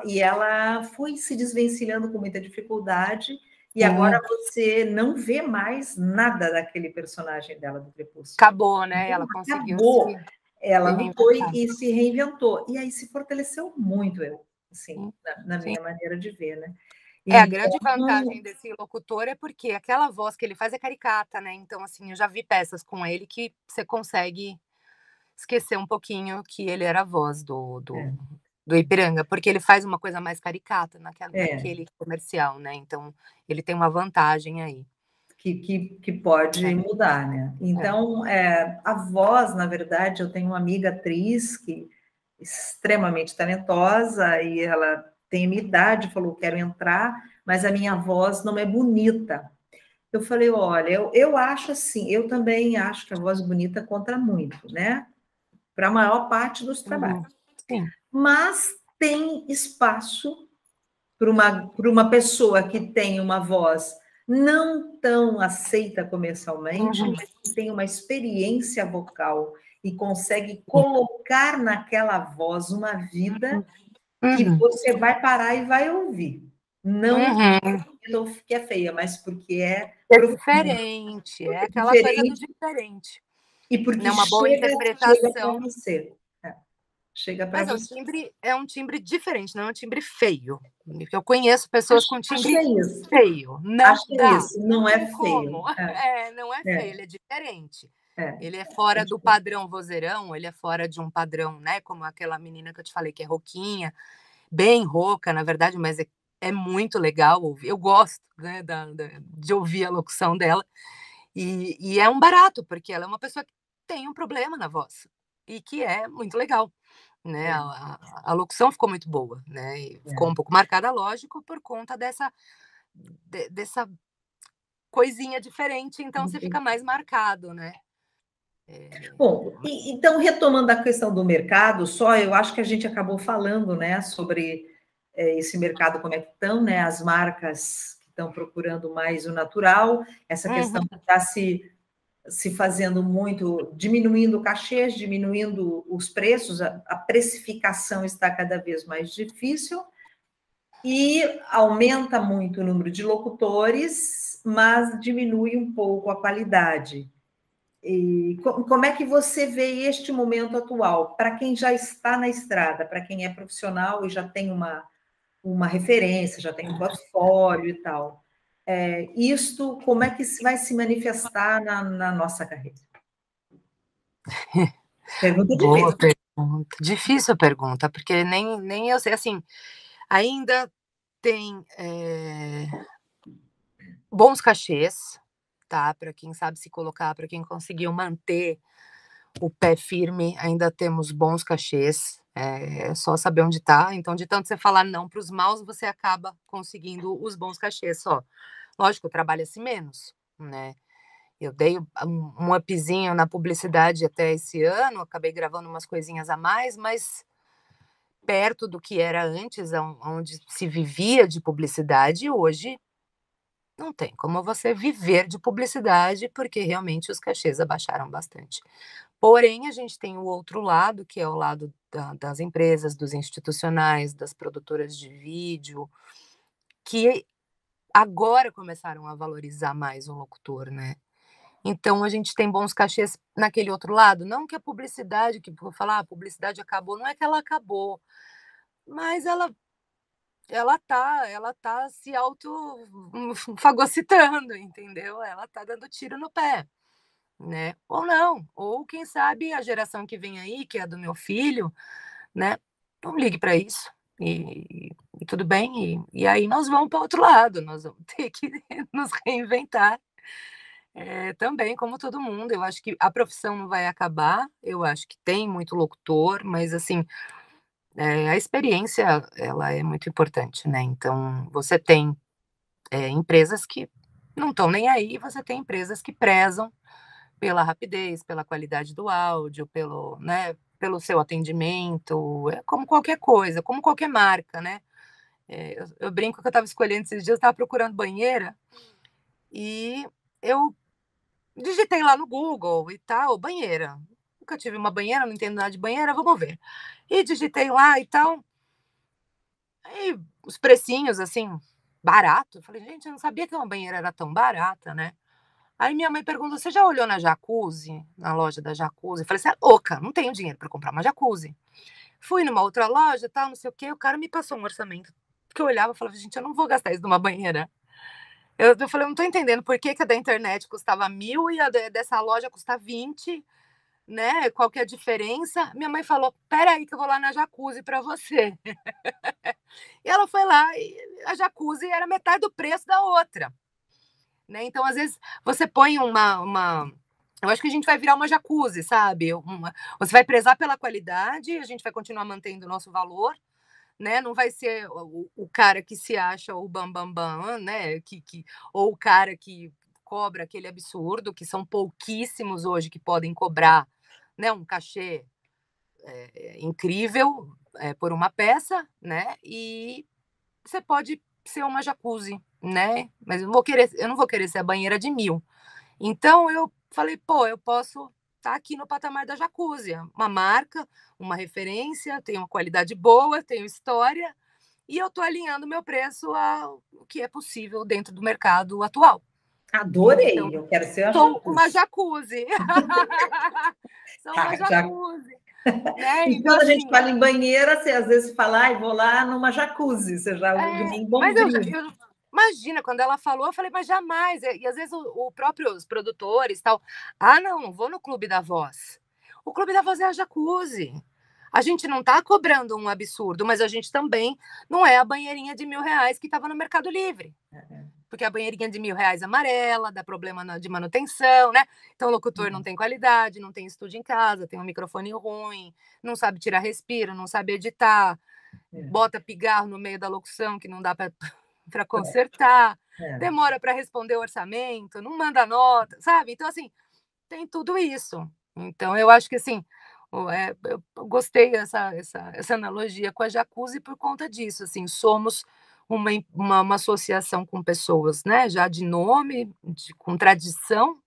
E ela foi se desvencilhando com muita dificuldade, e Sim. agora você não vê mais nada daquele personagem dela do Crepúsculo. Acabou, né? Ela conseguiu Acabou. Ela se não foi reinventar. e se reinventou. E aí se fortaleceu muito, assim, Sim, na sim. minha maneira de ver, né? A Então, grande vantagem desse locutor é porque aquela voz que ele faz é caricata, né? Então, assim, eu já vi peças com ele que você consegue esquecer um pouquinho que ele era a voz do Ipiranga, porque ele faz uma coisa mais caricata é, naquele comercial, né? Então, ele tem uma vantagem aí. que pode É, mudar, né? é. Então, a voz, na verdade, eu tenho uma amiga atriz que é extremamente talentosa e ela tem minha idade, falou, quero entrar, mas a minha voz não é bonita. Eu falei, olha, eu acho assim, eu também acho que a voz bonita conta muito, né? Para a maior parte dos trabalhos. Sim. mas tem espaço para uma pessoa que tem uma voz não tão aceita comercialmente, mas que tem uma experiência vocal e consegue colocar naquela voz uma vida que você vai parar e vai ouvir. Não porque é feia, mas porque é diferente, é aquela coisa do diferente diferente. e porque Né? Uma boa chega para interpretação. você. Chega para Mas você. é um timbre diferente, não é um timbre feio. Eu conheço pessoas com timbre feio. Não Acho que é dá. isso, não é feio. Como? Não é feio, ele é diferente. Ele é É fora do padrão vozeirão, ele é fora de um padrão, né? Como aquela menina que eu te falei, que é rouquinha, bem rouca, na verdade, mas é muito legal ouvir. Eu gosto, né, de ouvir a locução dela. E é um barato, porque ela é uma pessoa que tem um problema na voz e que é muito legal. Né? A locução ficou muito boa, né? E ficou um pouco marcada, lógico, por conta dessa coisinha diferente, então você fica mais marcado, né? Bom, então, retomando a questão do mercado, eu acho que a gente acabou falando, né, sobre esse mercado, como é que estão, né, as marcas que estão procurando mais o natural, essa questão que está se fazendo muito, diminuindo cachês, diminuindo os preços, a precificação está cada vez mais difícil, e aumenta muito o número de locutores, mas diminui um pouco a qualidade. E como é que você vê este momento atual? Para quem já está na estrada, para quem é profissional e já tem uma referência, já tem um portfólio e tal. Isto, como é que vai se manifestar na nossa carreira? Pergunta difícil. Boa pergunta. Difícil a pergunta, porque nem eu sei. Assim, ainda tem bons cachês, tá? Para quem sabe se colocar, para quem conseguiu manter o pé firme, ainda temos bons cachês. É só saber onde está. Então, de tanto você falar não para os maus, você acaba conseguindo os bons cachês só. Lógico, trabalha-se menos, né? Eu dei um upzinho na publicidade até esse ano, acabei gravando umas coisinhas a mais, mas perto do que era antes, onde se vivia de publicidade, hoje não tem como você viver de publicidade, porque realmente os cachês abaixaram bastante. Porém, a gente tem o outro lado, que é o lado das empresas, dos institucionais, das produtoras de vídeo, que agora começaram a valorizar mais o locutor, né? Então, a gente tem bons cachês naquele outro lado. Não que a publicidade, que vou falar, a publicidade acabou, não é que ela acabou, mas ela tá se fagocitando, entendeu? Ela tá dando tiro no pé, né? Ou não, ou quem sabe a geração que vem aí, que é a do meu filho, né? Não ligue para isso. E tudo bem, e aí nós vamos para outro lado, nós vamos ter que nos reinventar. Também, como todo mundo, eu acho que a profissão não vai acabar, eu acho que tem muito locutor, mas assim, a experiência, ela é muito importante, né? Então, você tem empresas que não estão nem aí, você tem empresas que prezam pela rapidez, pela qualidade do áudio, né, pelo seu atendimento, é como qualquer coisa, como qualquer marca, né? Eu brinco que eu estava escolhendo esses dias, eu estava procurando banheira e eu digitei lá no Google e tal, banheira. Nunca tive uma banheira, não entendo nada de banheira, vamos ver. E digitei lá e tal. Aí os precinhos, assim, barato. Eu falei, gente, eu não sabia que uma banheira era tão barata, né? Aí minha mãe perguntou, você já olhou na Jacuzzi, na loja da Jacuzzi? Eu falei, você é louca, não tenho dinheiro para comprar uma Jacuzzi. Fui numa outra loja, tal, não sei o quê, o cara me passou um orçamento. Que eu olhava e falava, gente, eu não vou gastar isso numa banheira. Eu falei, eu não tô entendendo por que a da internet custava 1.000 e a dessa loja custa 20, né? Qual que é a diferença? Minha mãe falou, peraí que eu vou lá na Jacuzzi para você. E ela foi lá e a Jacuzzi era metade do preço da outra. Né? Então, às vezes, você põe eu acho que a gente vai virar uma Jacuzzi, sabe? Você vai prezar pela qualidade, a gente vai continuar mantendo o nosso valor, né? Não vai ser o cara que se acha o bambambam, bam, bam, né? Ou o cara que cobra aquele absurdo, que são pouquíssimos hoje que podem cobrar, né? Um cachê incrível. por uma peça, né? E você pode ser uma jacuzzi, né? Mas eu não vou querer ser a banheira de 1.000. Então eu falei, pô, eu posso estar aqui no patamar da jacuzzi, uma marca, uma referência, tenho uma qualidade boa, tenho história, e eu estou alinhando meu preço ao que é possível dentro do mercado atual. Então, Adorei, eu quero ser a sou uma jacuzzi. jacuzzi. Sou uma Tá, já. jacuzzi. Né? E Então, quando a gente assim, fala em banheira, você às vezes fala, ai, vou lá numa jacuzzi, você já de mim mas bombril. imagina, quando ela falou, eu falei, mas jamais. E às vezes o próprio, os produtores tal, não vou no Clube da Voz. O Clube da Voz é a jacuzzi. A gente não está cobrando um absurdo, mas a gente também não é a banheirinha de R$ 1.000 que estava no Mercado Livre. Porque a banheirinha de R$ 1.000 amarela, dá problema de manutenção, né? Então o locutor não tem qualidade, não tem estúdio em casa, tem um microfone ruim, não sabe tirar respiro, não sabe editar, bota pigarro no meio da locução que não dá para consertar, demora para responder o orçamento, não manda nota, sabe? Então, assim, tem tudo isso. Então, eu acho que, assim, eu gostei essa analogia com a jacuzzi por conta disso, assim, somos uma associação com pessoas, né, já de nome, com tradição,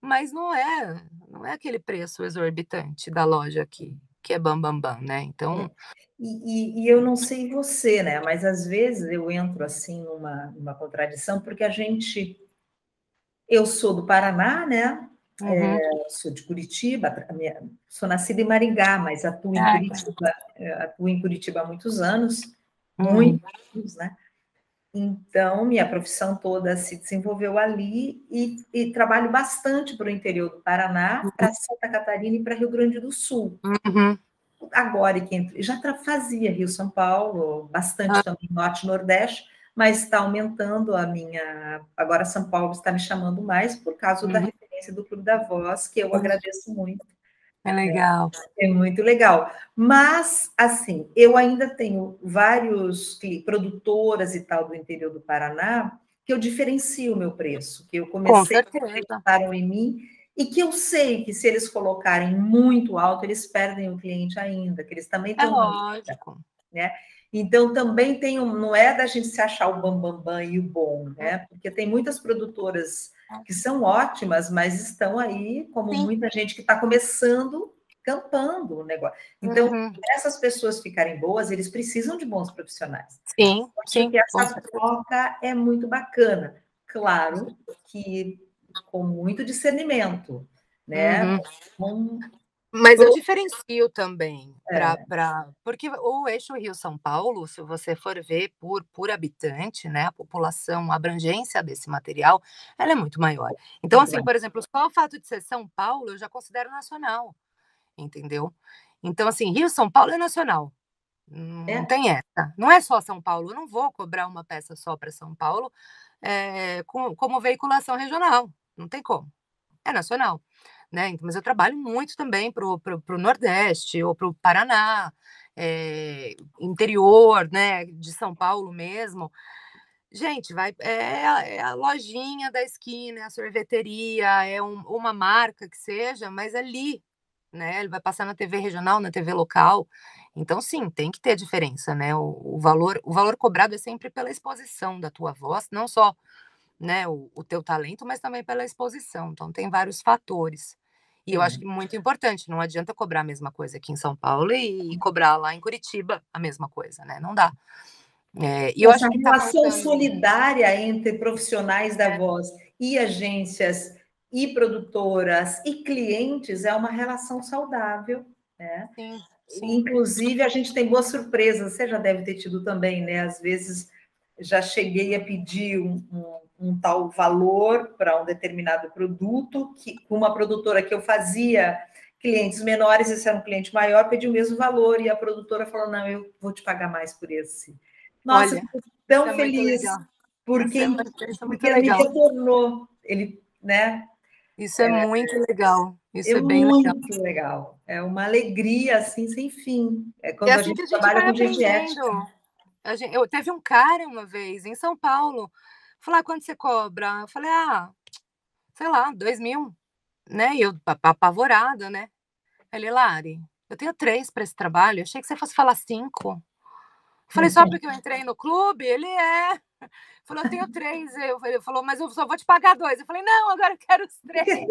mas não é aquele preço exorbitante da loja que é bam, bam, bam, né? Então, E eu não sei você, né? Mas às vezes eu entro assim numa contradição, porque eu sou do Paraná, né? Sou de Curitiba, sou nascida em Maringá, mas atuo em Curitiba há muitos anos, muitos, né? Então, minha profissão toda se desenvolveu ali e trabalho bastante para o interior do Paraná, para Santa Catarina e para Rio Grande do Sul. Agora que já fazia Rio-São Paulo, bastante também Norte e Nordeste, mas está aumentando a minha... Agora São Paulo está me chamando mais por causa da referência do Clube da Voz, que eu agradeço muito. É legal. É muito legal. Mas, assim, eu ainda tenho vários produtoras e tal do interior do Paraná que eu diferencio o meu preço, que eu Com comecei, certeza. acreditaram em mim, e que eu sei que se eles colocarem muito alto, eles perdem o cliente ainda, que eles também É têm uma lista, lógico. né? Então, também tem não é da gente se achar o bambambam bam, bam e o bom, né? Porque tem muitas produtoras que são ótimas, mas estão aí, como muita gente que está começando, campando o negócio. Então, essas pessoas ficarem boas, eles precisam de bons profissionais. Sim, Acho que essa troca é muito bacana. Claro que com muito discernimento, né? Mas eu diferencio também, porque o eixo Rio-São Paulo, se você for ver por habitante, né, a população, a abrangência desse material, ela é muito maior. Então, assim, por exemplo, só o fato de ser São Paulo, eu já considero nacional, entendeu? Então, assim, Rio-São Paulo é nacional, não tem essa. Não é só São Paulo, eu não vou cobrar uma peça só para São Paulo, como veiculação regional, não tem como, é nacional. Né? Então, mas eu trabalho muito também para o Nordeste ou para o Paraná, interior, né, de São Paulo mesmo. Gente, é a lojinha da esquina, é a sorveteria, uma marca que seja, mas ali, né? Ele vai passar na TV regional, na TV local. Então, sim, tem que ter diferença, né? O valor cobrado é sempre pela exposição da tua voz, não só, né, o teu talento, mas também pela exposição. Então, tem vários fatores. E eu acho que muito importante, não adianta cobrar a mesma coisa aqui em São Paulo e cobrar lá em Curitiba a mesma coisa, né? Não dá. E eu Essa acho que está relação faltando. solidária entre profissionais da voz e agências e produtoras e clientes é uma relação saudável, né? Sim, sim. Inclusive, a gente tem boas surpresas, você já deve ter tido também, né? Às vezes já cheguei a pedir um tal valor para um determinado produto, que com uma produtora que eu fazia clientes menores, esse era um cliente maior, pedi o mesmo valor, e a produtora falou: não, eu vou te pagar mais por esse. Nossa, Olha, fico isso tão é muito feliz, legal. porque, Isso é muito porque me legal. retornou. Ele, né? Isso é muito legal. Isso É é bem legal. muito legal. É uma alegria assim sem fim. É E é quando a assim que gente a gente trabalha vai com gente aprendendo. ética. Eu teve um cara uma vez em São Paulo, falou: quanto você cobra? Eu falei: sei lá, 2.000, né? E eu apavorada, né? Ele, Lari, Eu tenho 3 para esse trabalho. Eu achei que você fosse falar 5. Falei, só porque eu entrei no clube? Ele é. Falou, eu tenho 3. Ele falou, mas eu só vou te pagar 2. Eu falei, não, agora eu quero os 3.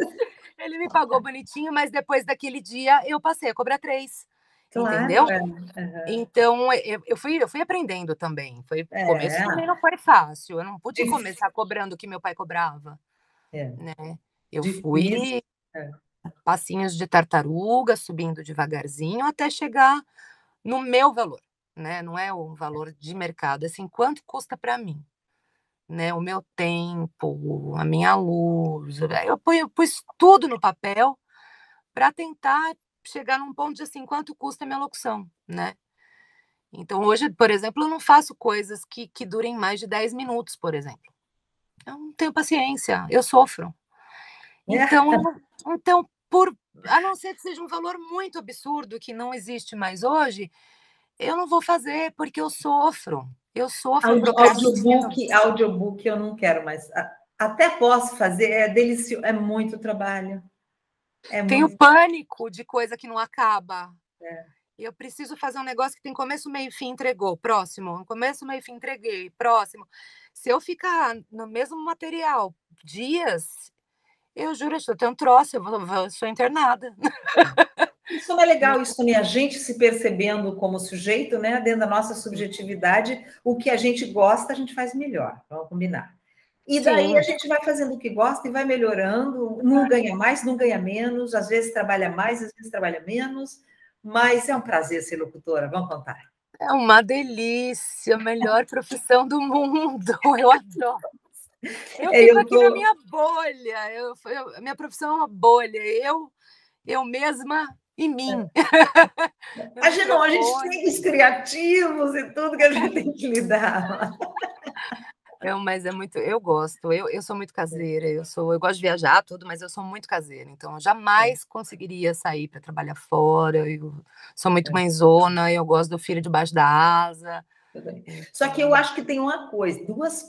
Ele me pagou bonitinho, mas depois daquele dia eu passei a cobrar 3. Claro, Entendeu? uhum. Então, eu fui aprendendo também. O começo É, também não foi fácil. Eu não pude dif começar cobrando o que meu pai cobrava, é, né? Eu difícil. fui É. passinhos de tartaruga, subindo devagarzinho até chegar no meu valor, né? Não é o valor de mercado, assim, quanto custa para mim, né? O meu tempo, a minha luz. Eu pus tudo no papel para tentar chegar num ponto de assim, quanto custa a minha locução, né? Então, hoje, por exemplo, eu não faço coisas que durem mais de 10 minutos, por exemplo. Eu não tenho paciência, eu sofro. É. Então, então a não ser que seja um valor muito absurdo que não existe mais hoje, eu não vou fazer porque eu sofro. Eu sofro, eu procrastino. Audiobook eu não quero mais. Até posso fazer, é delicioso, é muito trabalho. É Tenho muito. pânico de coisa que não acaba. É. Eu preciso fazer um negócio que tem começo, meio e fim, entregou, próximo. Começo, meio e fim, entreguei, próximo. Se eu ficar no mesmo material dias, eu juro, eu tenho um troço, eu sou internada. Isso não é legal, isso também, a gente se percebendo como sujeito, né? Dentro da nossa subjetividade, o que a gente gosta, a gente faz melhor, vamos combinar. E daí a Sim, gente vai fazendo o que gosta e vai melhorando, não ganha mais, não ganha menos, às vezes trabalha mais, às vezes trabalha menos, mas é um prazer ser locutora, vamos contar. é uma delícia, a melhor profissão do mundo. Eu adoro. Eu É, fico eu aqui na tô. minha bolha. A minha profissão é uma bolha. Eu mesma e mim. No A gente tem microfone. os criativos e tudo que a gente tem que lidar. Mas é muito. Eu gosto. Eu sou muito caseira. Eu gosto de viajar, tudo, mas eu sou muito caseira. Então, eu É, jamais conseguiria sair para trabalhar fora. Eu sou muito é. mãezona. Eu gosto do filho debaixo da asa. Só que eu Então, acho que tem uma coisa,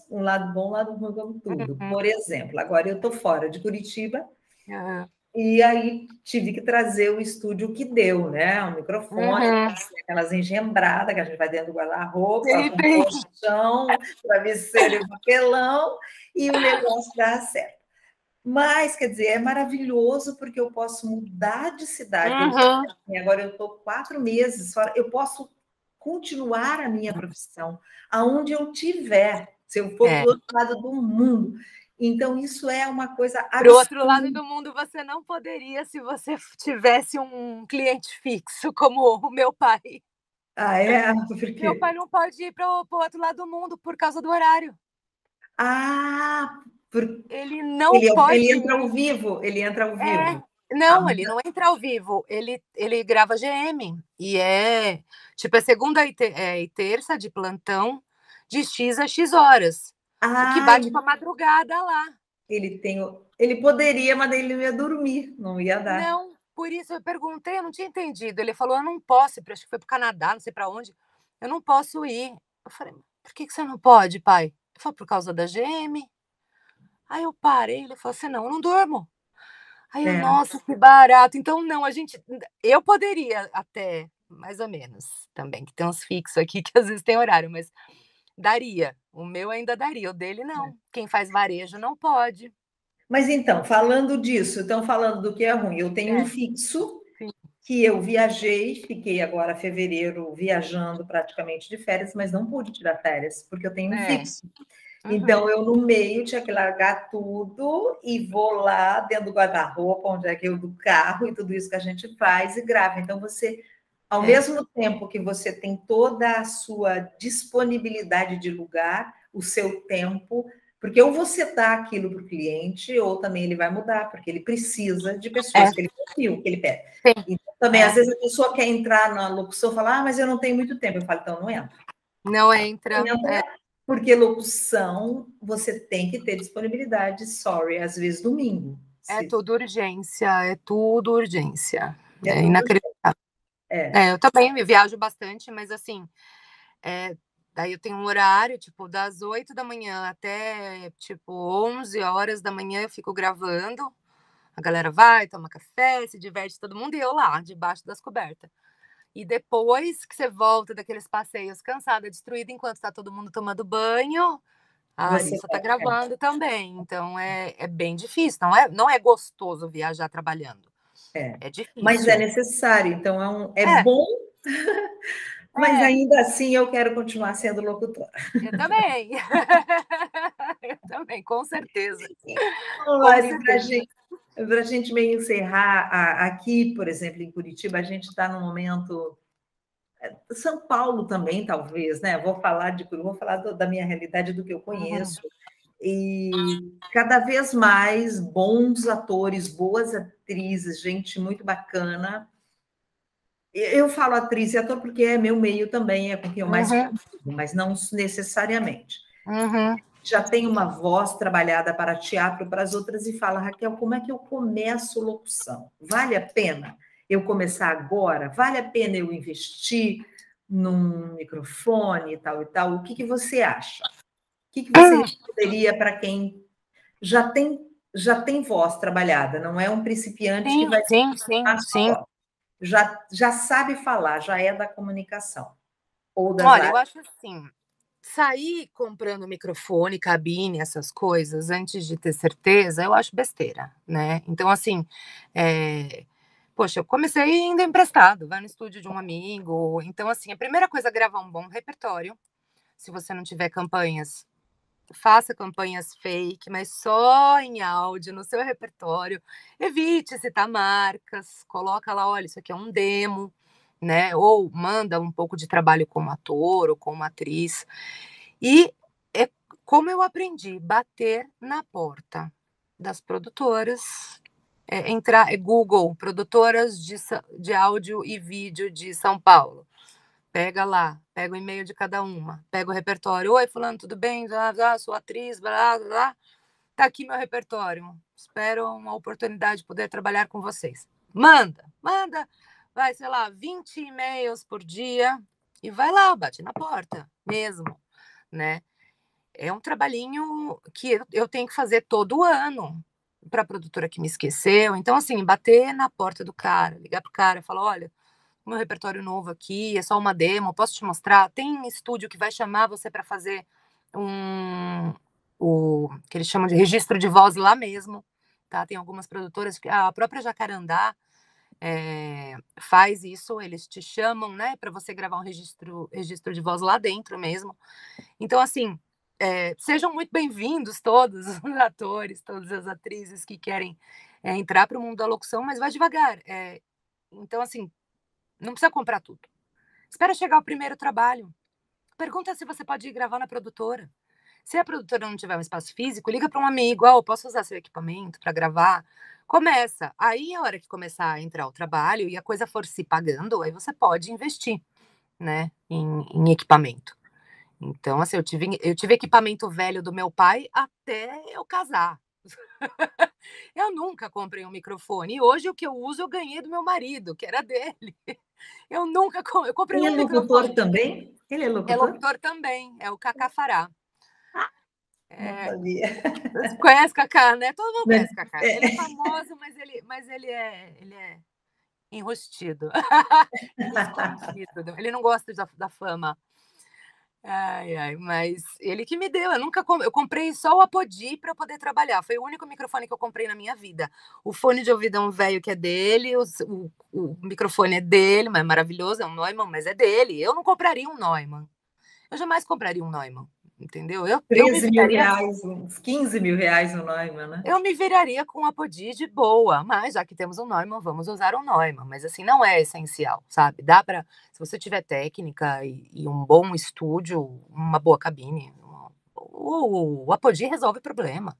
um lado bom, um lado ruim, como tudo. uhum, Por exemplo, agora eu estou fora de Curitiba é, e aí tive que trazer o estúdio que deu, né? Um microfone, uhum. aquelas engembradas que a gente vai dentro do guarda-roupa, Sei com bem. colchão, travesseiro e papelão, e o negócio dá certo. Mas, quer dizer, é maravilhoso porque eu posso mudar de cidade. Uhum. Agora eu estou 4 meses fora, eu posso continuar a minha profissão aonde eu tiver, se eu for É. para o outro lado do mundo. Então, isso é uma coisa Para o outro lado absurda. do mundo, você não poderia se você tivesse um cliente fixo, como o meu pai. Ah, é? Por Meu pai quê? não pode ir para o outro lado do mundo por causa do horário. Ah, por... Ele não ele pode entra ir. ao vivo, ele entra ao É. vivo. Ah, Não, ele não entra ao vivo. Ele grava GM. E tipo, é segunda e terça de plantão, de X a X horas. O que ah, bate com a madrugada lá. ele tem. Ele poderia, mas ele não ia dormir, não ia dar. Não, por isso eu perguntei, eu não tinha entendido. Ele falou: "Eu não posso ir", acho que foi para o Canadá, não sei para onde. "Eu não posso ir". Eu falei: "Por que você não pode, pai?" Ele falou: "Por causa da GM". Aí eu parei, ele falou: "Senão eu não durmo". Aí eu: É, "Nossa, que barato". Então não, eu poderia até, mais ou menos, também, que tem uns fixos aqui que às vezes tem horário, mas daria. O meu ainda daria, o dele é. não. Quem faz varejo não pode. Mas então, falando disso, estão falando do que é ruim. Eu tenho um É, fixo sim. que eu viajei, fiquei agora fevereiro viajando praticamente de férias, mas não pude tirar férias, porque eu tenho um É. fixo. Uhum. Então, eu no meio tinha que largar tudo e vou lá dentro do guarda-roupa, onde é que eu do carro e tudo isso que a gente faz e grava. Então, você, ao É. mesmo tempo que você tem toda a sua disponibilidade de lugar, o seu tempo, porque ou você dá aquilo para o cliente, ou também ele vai mudar, porque ele precisa de É, pessoas que ele confia, que ele pede. sim. Então, também, às É. vezes, a pessoa quer entrar na locução e falar, mas eu não tenho muito tempo. Eu falo, então não entra. Não entra. Entra, porque locução você tem que ter disponibilidade, sorry, às vezes domingo. É Se, tudo urgência, é tudo urgência. é É tudo. inacreditável. É. Eu também viajo bastante, mas assim, eh, daí eu tenho um horário, tipo, das 8 da manhã até, tipo, 11 horas da manhã eu fico gravando, A galera vai, toma café, se diverte todo mundo, e eu lá, debaixo das cobertas. E depois que você volta daqueles passeios cansada, destruída, enquanto está todo mundo tomando banho, a Você Larissa está gravando também. Então é bem difícil, não é gostoso viajar trabalhando. É mas é difícil. necessário, então é É, bom, mas é, ainda assim eu quero continuar sendo locutora. eu também. Eu também, com certeza. Então, Com Lari, certeza. para a gente meio encerrar, aqui, por exemplo, em Curitiba, a gente está num momento. São Paulo também, talvez, né? Vou falar da minha realidade, do que eu Uhum. conheço. E cada vez mais bons atores, boas atrizes, gente muito bacana. Eu falo atriz e ator porque é meu meio também, é com quem eu mais Uhum. convivo, mas não necessariamente. Uhum. Já tem uma voz trabalhada para teatro, para as outras, e fala, Raquel, como é que eu começo locução? Vale a pena eu começar agora? Vale a pena eu investir num microfone e tal e tal? O que você acha? O que você responderia para quem já tem voz trabalhada, não é um principiante que Sim, vai sim, sim, começar sim. agora. Já sabe falar, já é da comunicação ou das Olha, eu áreas. acho assim, sair comprando microfone, cabine, essas coisas, antes de ter certeza, eu acho besteira, né. Então assim, poxa, eu comecei indo emprestado, vai no estúdio de um amigo. Então assim, a primeira coisa é gravar um bom repertório. Se você não tiver campanhas, faça campanhas fake, mas só em áudio, no seu repertório. Evite citar marcas, coloca lá: "Olha, isso aqui é um demo", né, ou manda um pouco de trabalho como ator ou como atriz. E é como eu aprendi, bater na porta das produtoras, entrar Google, produtoras de áudio e vídeo de São Paulo. Pega lá, pega o e-mail de cada uma, pega o repertório. Oi, fulano, tudo bem? Sou atriz, blá, blá, blá. Tá aqui meu repertório. Espero uma oportunidade de poder trabalhar com vocês. Manda, manda, vai, sei lá, 20 e-mails por dia e vai lá, bate na porta mesmo, né? É um trabalhinho que eu tenho que fazer todo ano para a produtora que me esqueceu. Então, assim, bater na porta do cara, ligar pro cara e falar: olha, meu repertório novo aqui, é só uma demo, posso te mostrar? Tem estúdio que vai chamar você para fazer um, o que eles chamam de registro de voz lá mesmo, tá? Tem algumas produtoras, a própria Jacarandá faz isso, eles te chamam, né, para você gravar um registro de voz lá dentro mesmo. Então, assim, sejam muito bem-vindos todos os atores, todas as atrizes que querem entrar para o mundo da locução, mas vai devagar. Então, assim, não precisa comprar tudo. Espera chegar o primeiro trabalho. Pergunta se você pode ir gravar na produtora. Se a produtora não tiver um espaço físico, liga para um amigo. Oh, posso usar seu equipamento para gravar? Começa. Aí, a hora que começar a entrar o trabalho e a coisa for se pagando, aí você pode investir, né, em equipamento. Então, assim, eu tive equipamento velho do meu pai até eu casar. Eu nunca comprei um microfone. E hoje o que eu uso eu ganhei do meu marido, que era dele. Eu comprei Ele é um locutor microfone. também? Ele é É locutor? locutor também, é o Cacá Fará. Não É, sabia. você conhece o Cacá, né? Todo mundo Né? conhece o Cacá. Ele é É. famoso, mas ele é enrostido. Ele é escondido. Ele não gosta da fama. Ai, ai, mas ele que me deu. Eu comprei só o Apodi para eu poder trabalhar. Foi o único microfone que eu comprei na minha vida. O fone de ouvido é um velho que é dele, o microfone é dele, mas é maravilhoso, é um Neumann, mas é dele. Eu não compraria um Neumann. Eu jamais compraria um Neumann, entendeu? Eu me 13 mil viraria reais, uns 15 mil reais no Neumann, né? eu me viraria com um Apodi de boa, mas já que temos um Neumann, vamos usar um Neumann. Mas assim, não é essencial, sabe? Dá para, se você tiver técnica e um bom estúdio, uma boa cabine, o Apodi resolve o problema.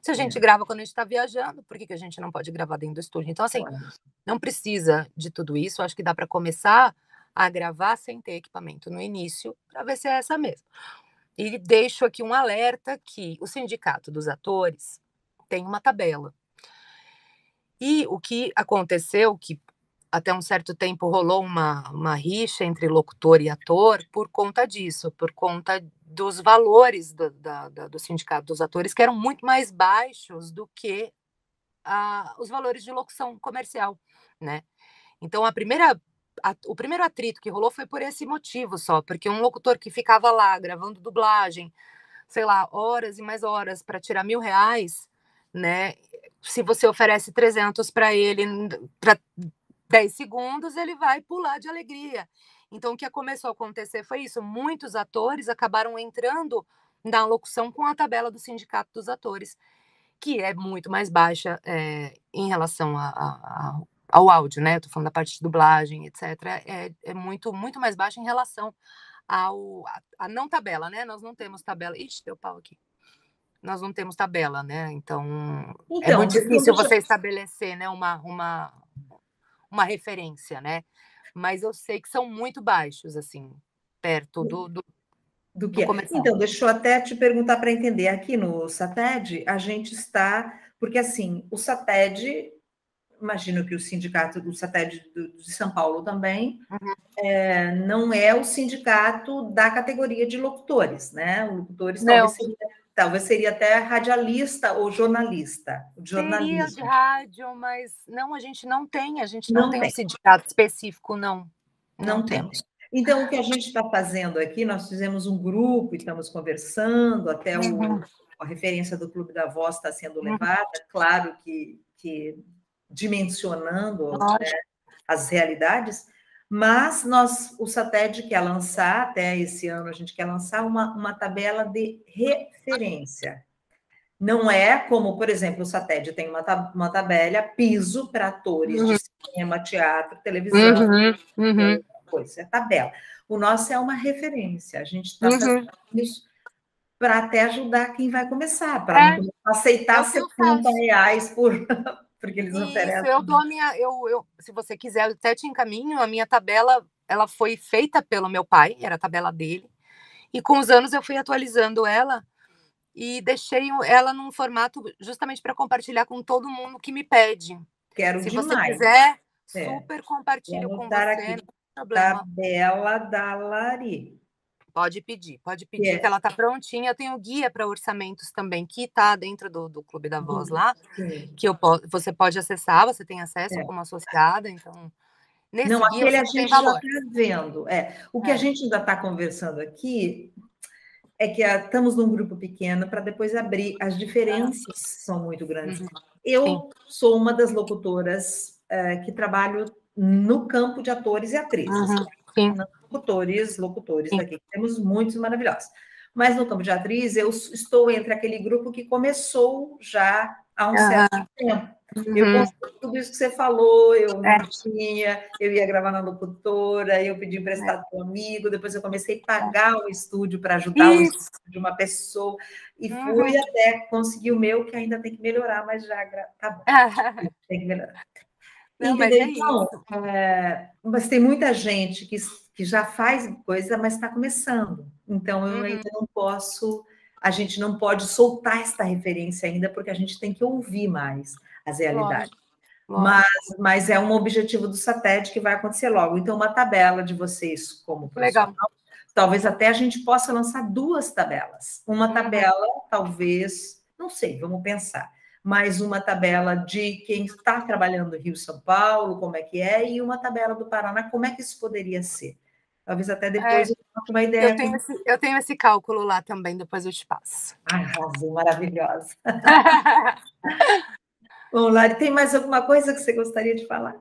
Se a gente É, grava quando a gente está viajando, por que, que a gente não pode gravar dentro do estúdio? Então, assim, claro. não precisa de tudo isso. Acho que dá para começar a gravar sem ter equipamento no início, para ver se é essa mesmo. E deixo aqui um alerta que o Sindicato dos Atores tem uma tabela. E o que aconteceu, que até um certo tempo rolou uma rixa entre locutor e ator por conta disso, por conta dos valores do Sindicato dos Atores, que eram muito mais baixos do que os valores de locução comercial, né. Então o primeiro atrito que rolou foi por esse motivo só, porque um locutor que ficava lá gravando dublagem, sei lá, horas e mais horas para tirar R$ 1.000, né, se você oferece 300 para ele para 10 segundos, ele vai pular de alegria. Então o que começou a acontecer foi isso, muitos atores acabaram entrando na locução com a tabela do sindicato dos atores, que é muito mais baixa, em relação ao áudio, né, eu tô falando da parte de dublagem, etcétera, é muito, muito mais baixa em relação à não tabela, né, nós não temos tabela. Ixi, deu pau aqui. Nós não temos tabela, né, então é Então, muito difícil você estabelecer, né, uma referência, né, mas eu sei que são muito baixos, assim, perto do que do é. comercial. Então, deixa eu até te perguntar para entender. Aqui no SATED, a gente está. Porque, assim, o SATED, imagino que o sindicato do SATED de São Paulo também, Uhum. não é o sindicato da categoria de locutores, né? Os locutores Não. talvez seria até radialista ou jornalista. Seria de rádio, mas não, a gente não tem Não um tem. sindicato específico, não. Não Não tem. temos. Então, o que a gente está fazendo aqui, nós fizemos um grupo e estamos conversando, até a referência do Clube da Voz está sendo levada, claro que dimensionando, né, as realidades, mas o SATED quer lançar, até esse ano a gente quer lançar uma tabela de referência. Não é como, por exemplo, o SATED tem uma tabela piso para atores de cinema, teatro, televisão, coisa, é tabela. O nosso é uma referência. A gente está fazendo isso para até ajudar quem vai começar, para não aceitar R$ 70 porque eles Isso, oferecem. eu dou a minha, se você quiser, eu até te encaminho, a minha tabela, ela foi feita pelo meu pai, era a tabela dele, e com os anos eu fui atualizando ela e deixei ela num formato justamente para compartilhar com todo mundo que me pede. Quero Se você demais. quiser, super compartilho Vou com anotar você, aqui. não tem problema. Tabela da Lari. Pode pedir, que ela está prontinha. Eu tenho guia para orçamentos também, que está dentro do Clube da Voz lá, que você pode acessar, você tem acesso como associada, então nesse Não, guia aquele a você tem gente já valor. está vendo. O que a gente ainda está conversando aqui é que estamos num grupo pequeno para depois abrir. As diferenças são muito grandes. Eu sou uma das locutoras que trabalho no campo de atores e atrizes. Locutores daqui. Temos muitos maravilhosos. Mas no campo de atriz, eu estou entre aquele grupo que começou já há um certo tempo. Eu consegui tudo isso que você falou, eu não tinha, eu ia gravar na locutora, eu pedi emprestado para um amigo, depois eu comecei a pagar o estúdio para ajudar o estúdio de uma pessoa, e fui até conseguir o meu, que ainda tem que melhorar, mas já tá bom. Tem que melhorar. Não, mas é então, isso. mas tem muita gente que já faz coisa, mas está começando. Então, eu ainda não posso, a gente não pode soltar esta referência ainda, porque a gente tem que ouvir mais as realidades. Mas é um objetivo do SATED que vai acontecer logo. Então, uma tabela de vocês como profissional, talvez até a gente possa lançar 2 tabelas. Uma tabela, talvez, não sei, vamos pensar, mais uma tabela de quem está trabalhando no Rio São Paulo, como é que é, e uma tabela do Paraná, como é que isso poderia ser. Talvez até depois eu faça uma ideia. Eu tenho esse cálculo lá também, depois eu te passo. Arrasou, maravilhosa. Bom, Lari, tem mais alguma coisa que você gostaria de falar?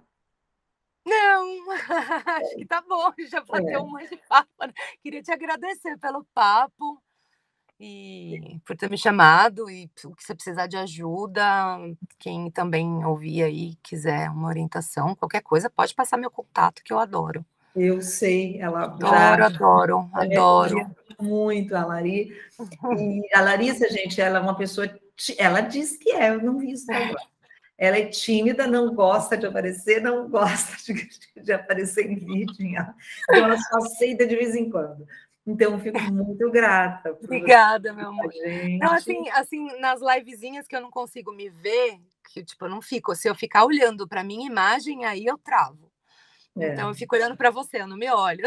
Não, acho que tá bom, já bateu um monte de papo. Queria te agradecer pelo papo e por ter me chamado, e o que você precisar de ajuda, quem também ouvir aí, quiser uma orientação, qualquer coisa, pode passar meu contato, que eu adoro. Eu sei, ela adoro. Muito a Lari. E a Larissa, gente, ela é uma pessoa, ela diz que eu não vi isso agora. Ela é tímida, não gosta de aparecer, não gosta de aparecer em vídeo. Então, ela só aceita de vez em quando. Então, eu fico muito grata. Obrigada, meu amor. Então, assim, nas livezinhas que eu não consigo me ver, que tipo, eu não fico. Se eu ficar olhando para minha imagem, aí eu travo. Então, eu fico olhando para você, eu não me olho.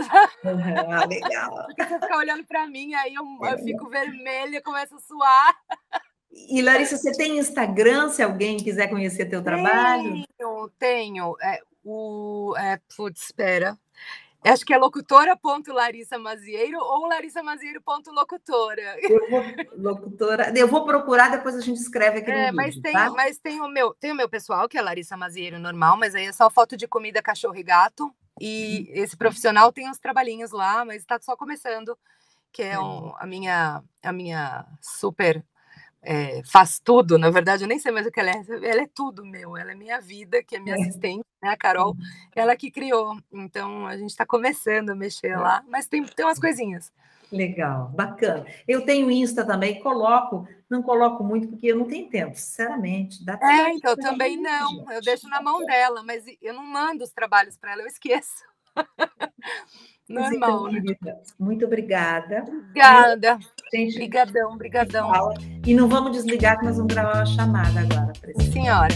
Legal. Porque se eu ficar olhando para mim, aí eu fico vermelha, começo a suar. E, Larissa, você tem Instagram, se alguém quiser conhecer teu trabalho? Tenho. Putz, espera. Acho que é locutora.larissa.mazieiro ou larissamazieiro.locutora. Eu vou procurar, depois a gente escreve aqui no vídeo, tá? Mas tem o meu pessoal, que é Larissa Mazieiro normal, mas aí é só foto de comida, cachorro e gato. E esse profissional tem uns trabalhinhos lá, mas está só começando, que é a minha super faz tudo. Na verdade, eu nem sei mais o que ela é. Ela é tudo meu. Ela é minha vida, que é minha assistente, né, a Carol. Ela que criou. Então, a gente está começando a mexer lá, mas tem umas coisinhas. Legal, bacana. Eu tenho Insta também, não coloco muito, porque eu não tenho tempo, sinceramente. Então, também não. Eu deixo na mão dela, mas eu não mando os trabalhos para ela, eu esqueço. Normal, então, querida, muito obrigada. Obrigada. Gente, brigadão. E não vamos desligar, que nós vamos gravar uma chamada agora. Senhora.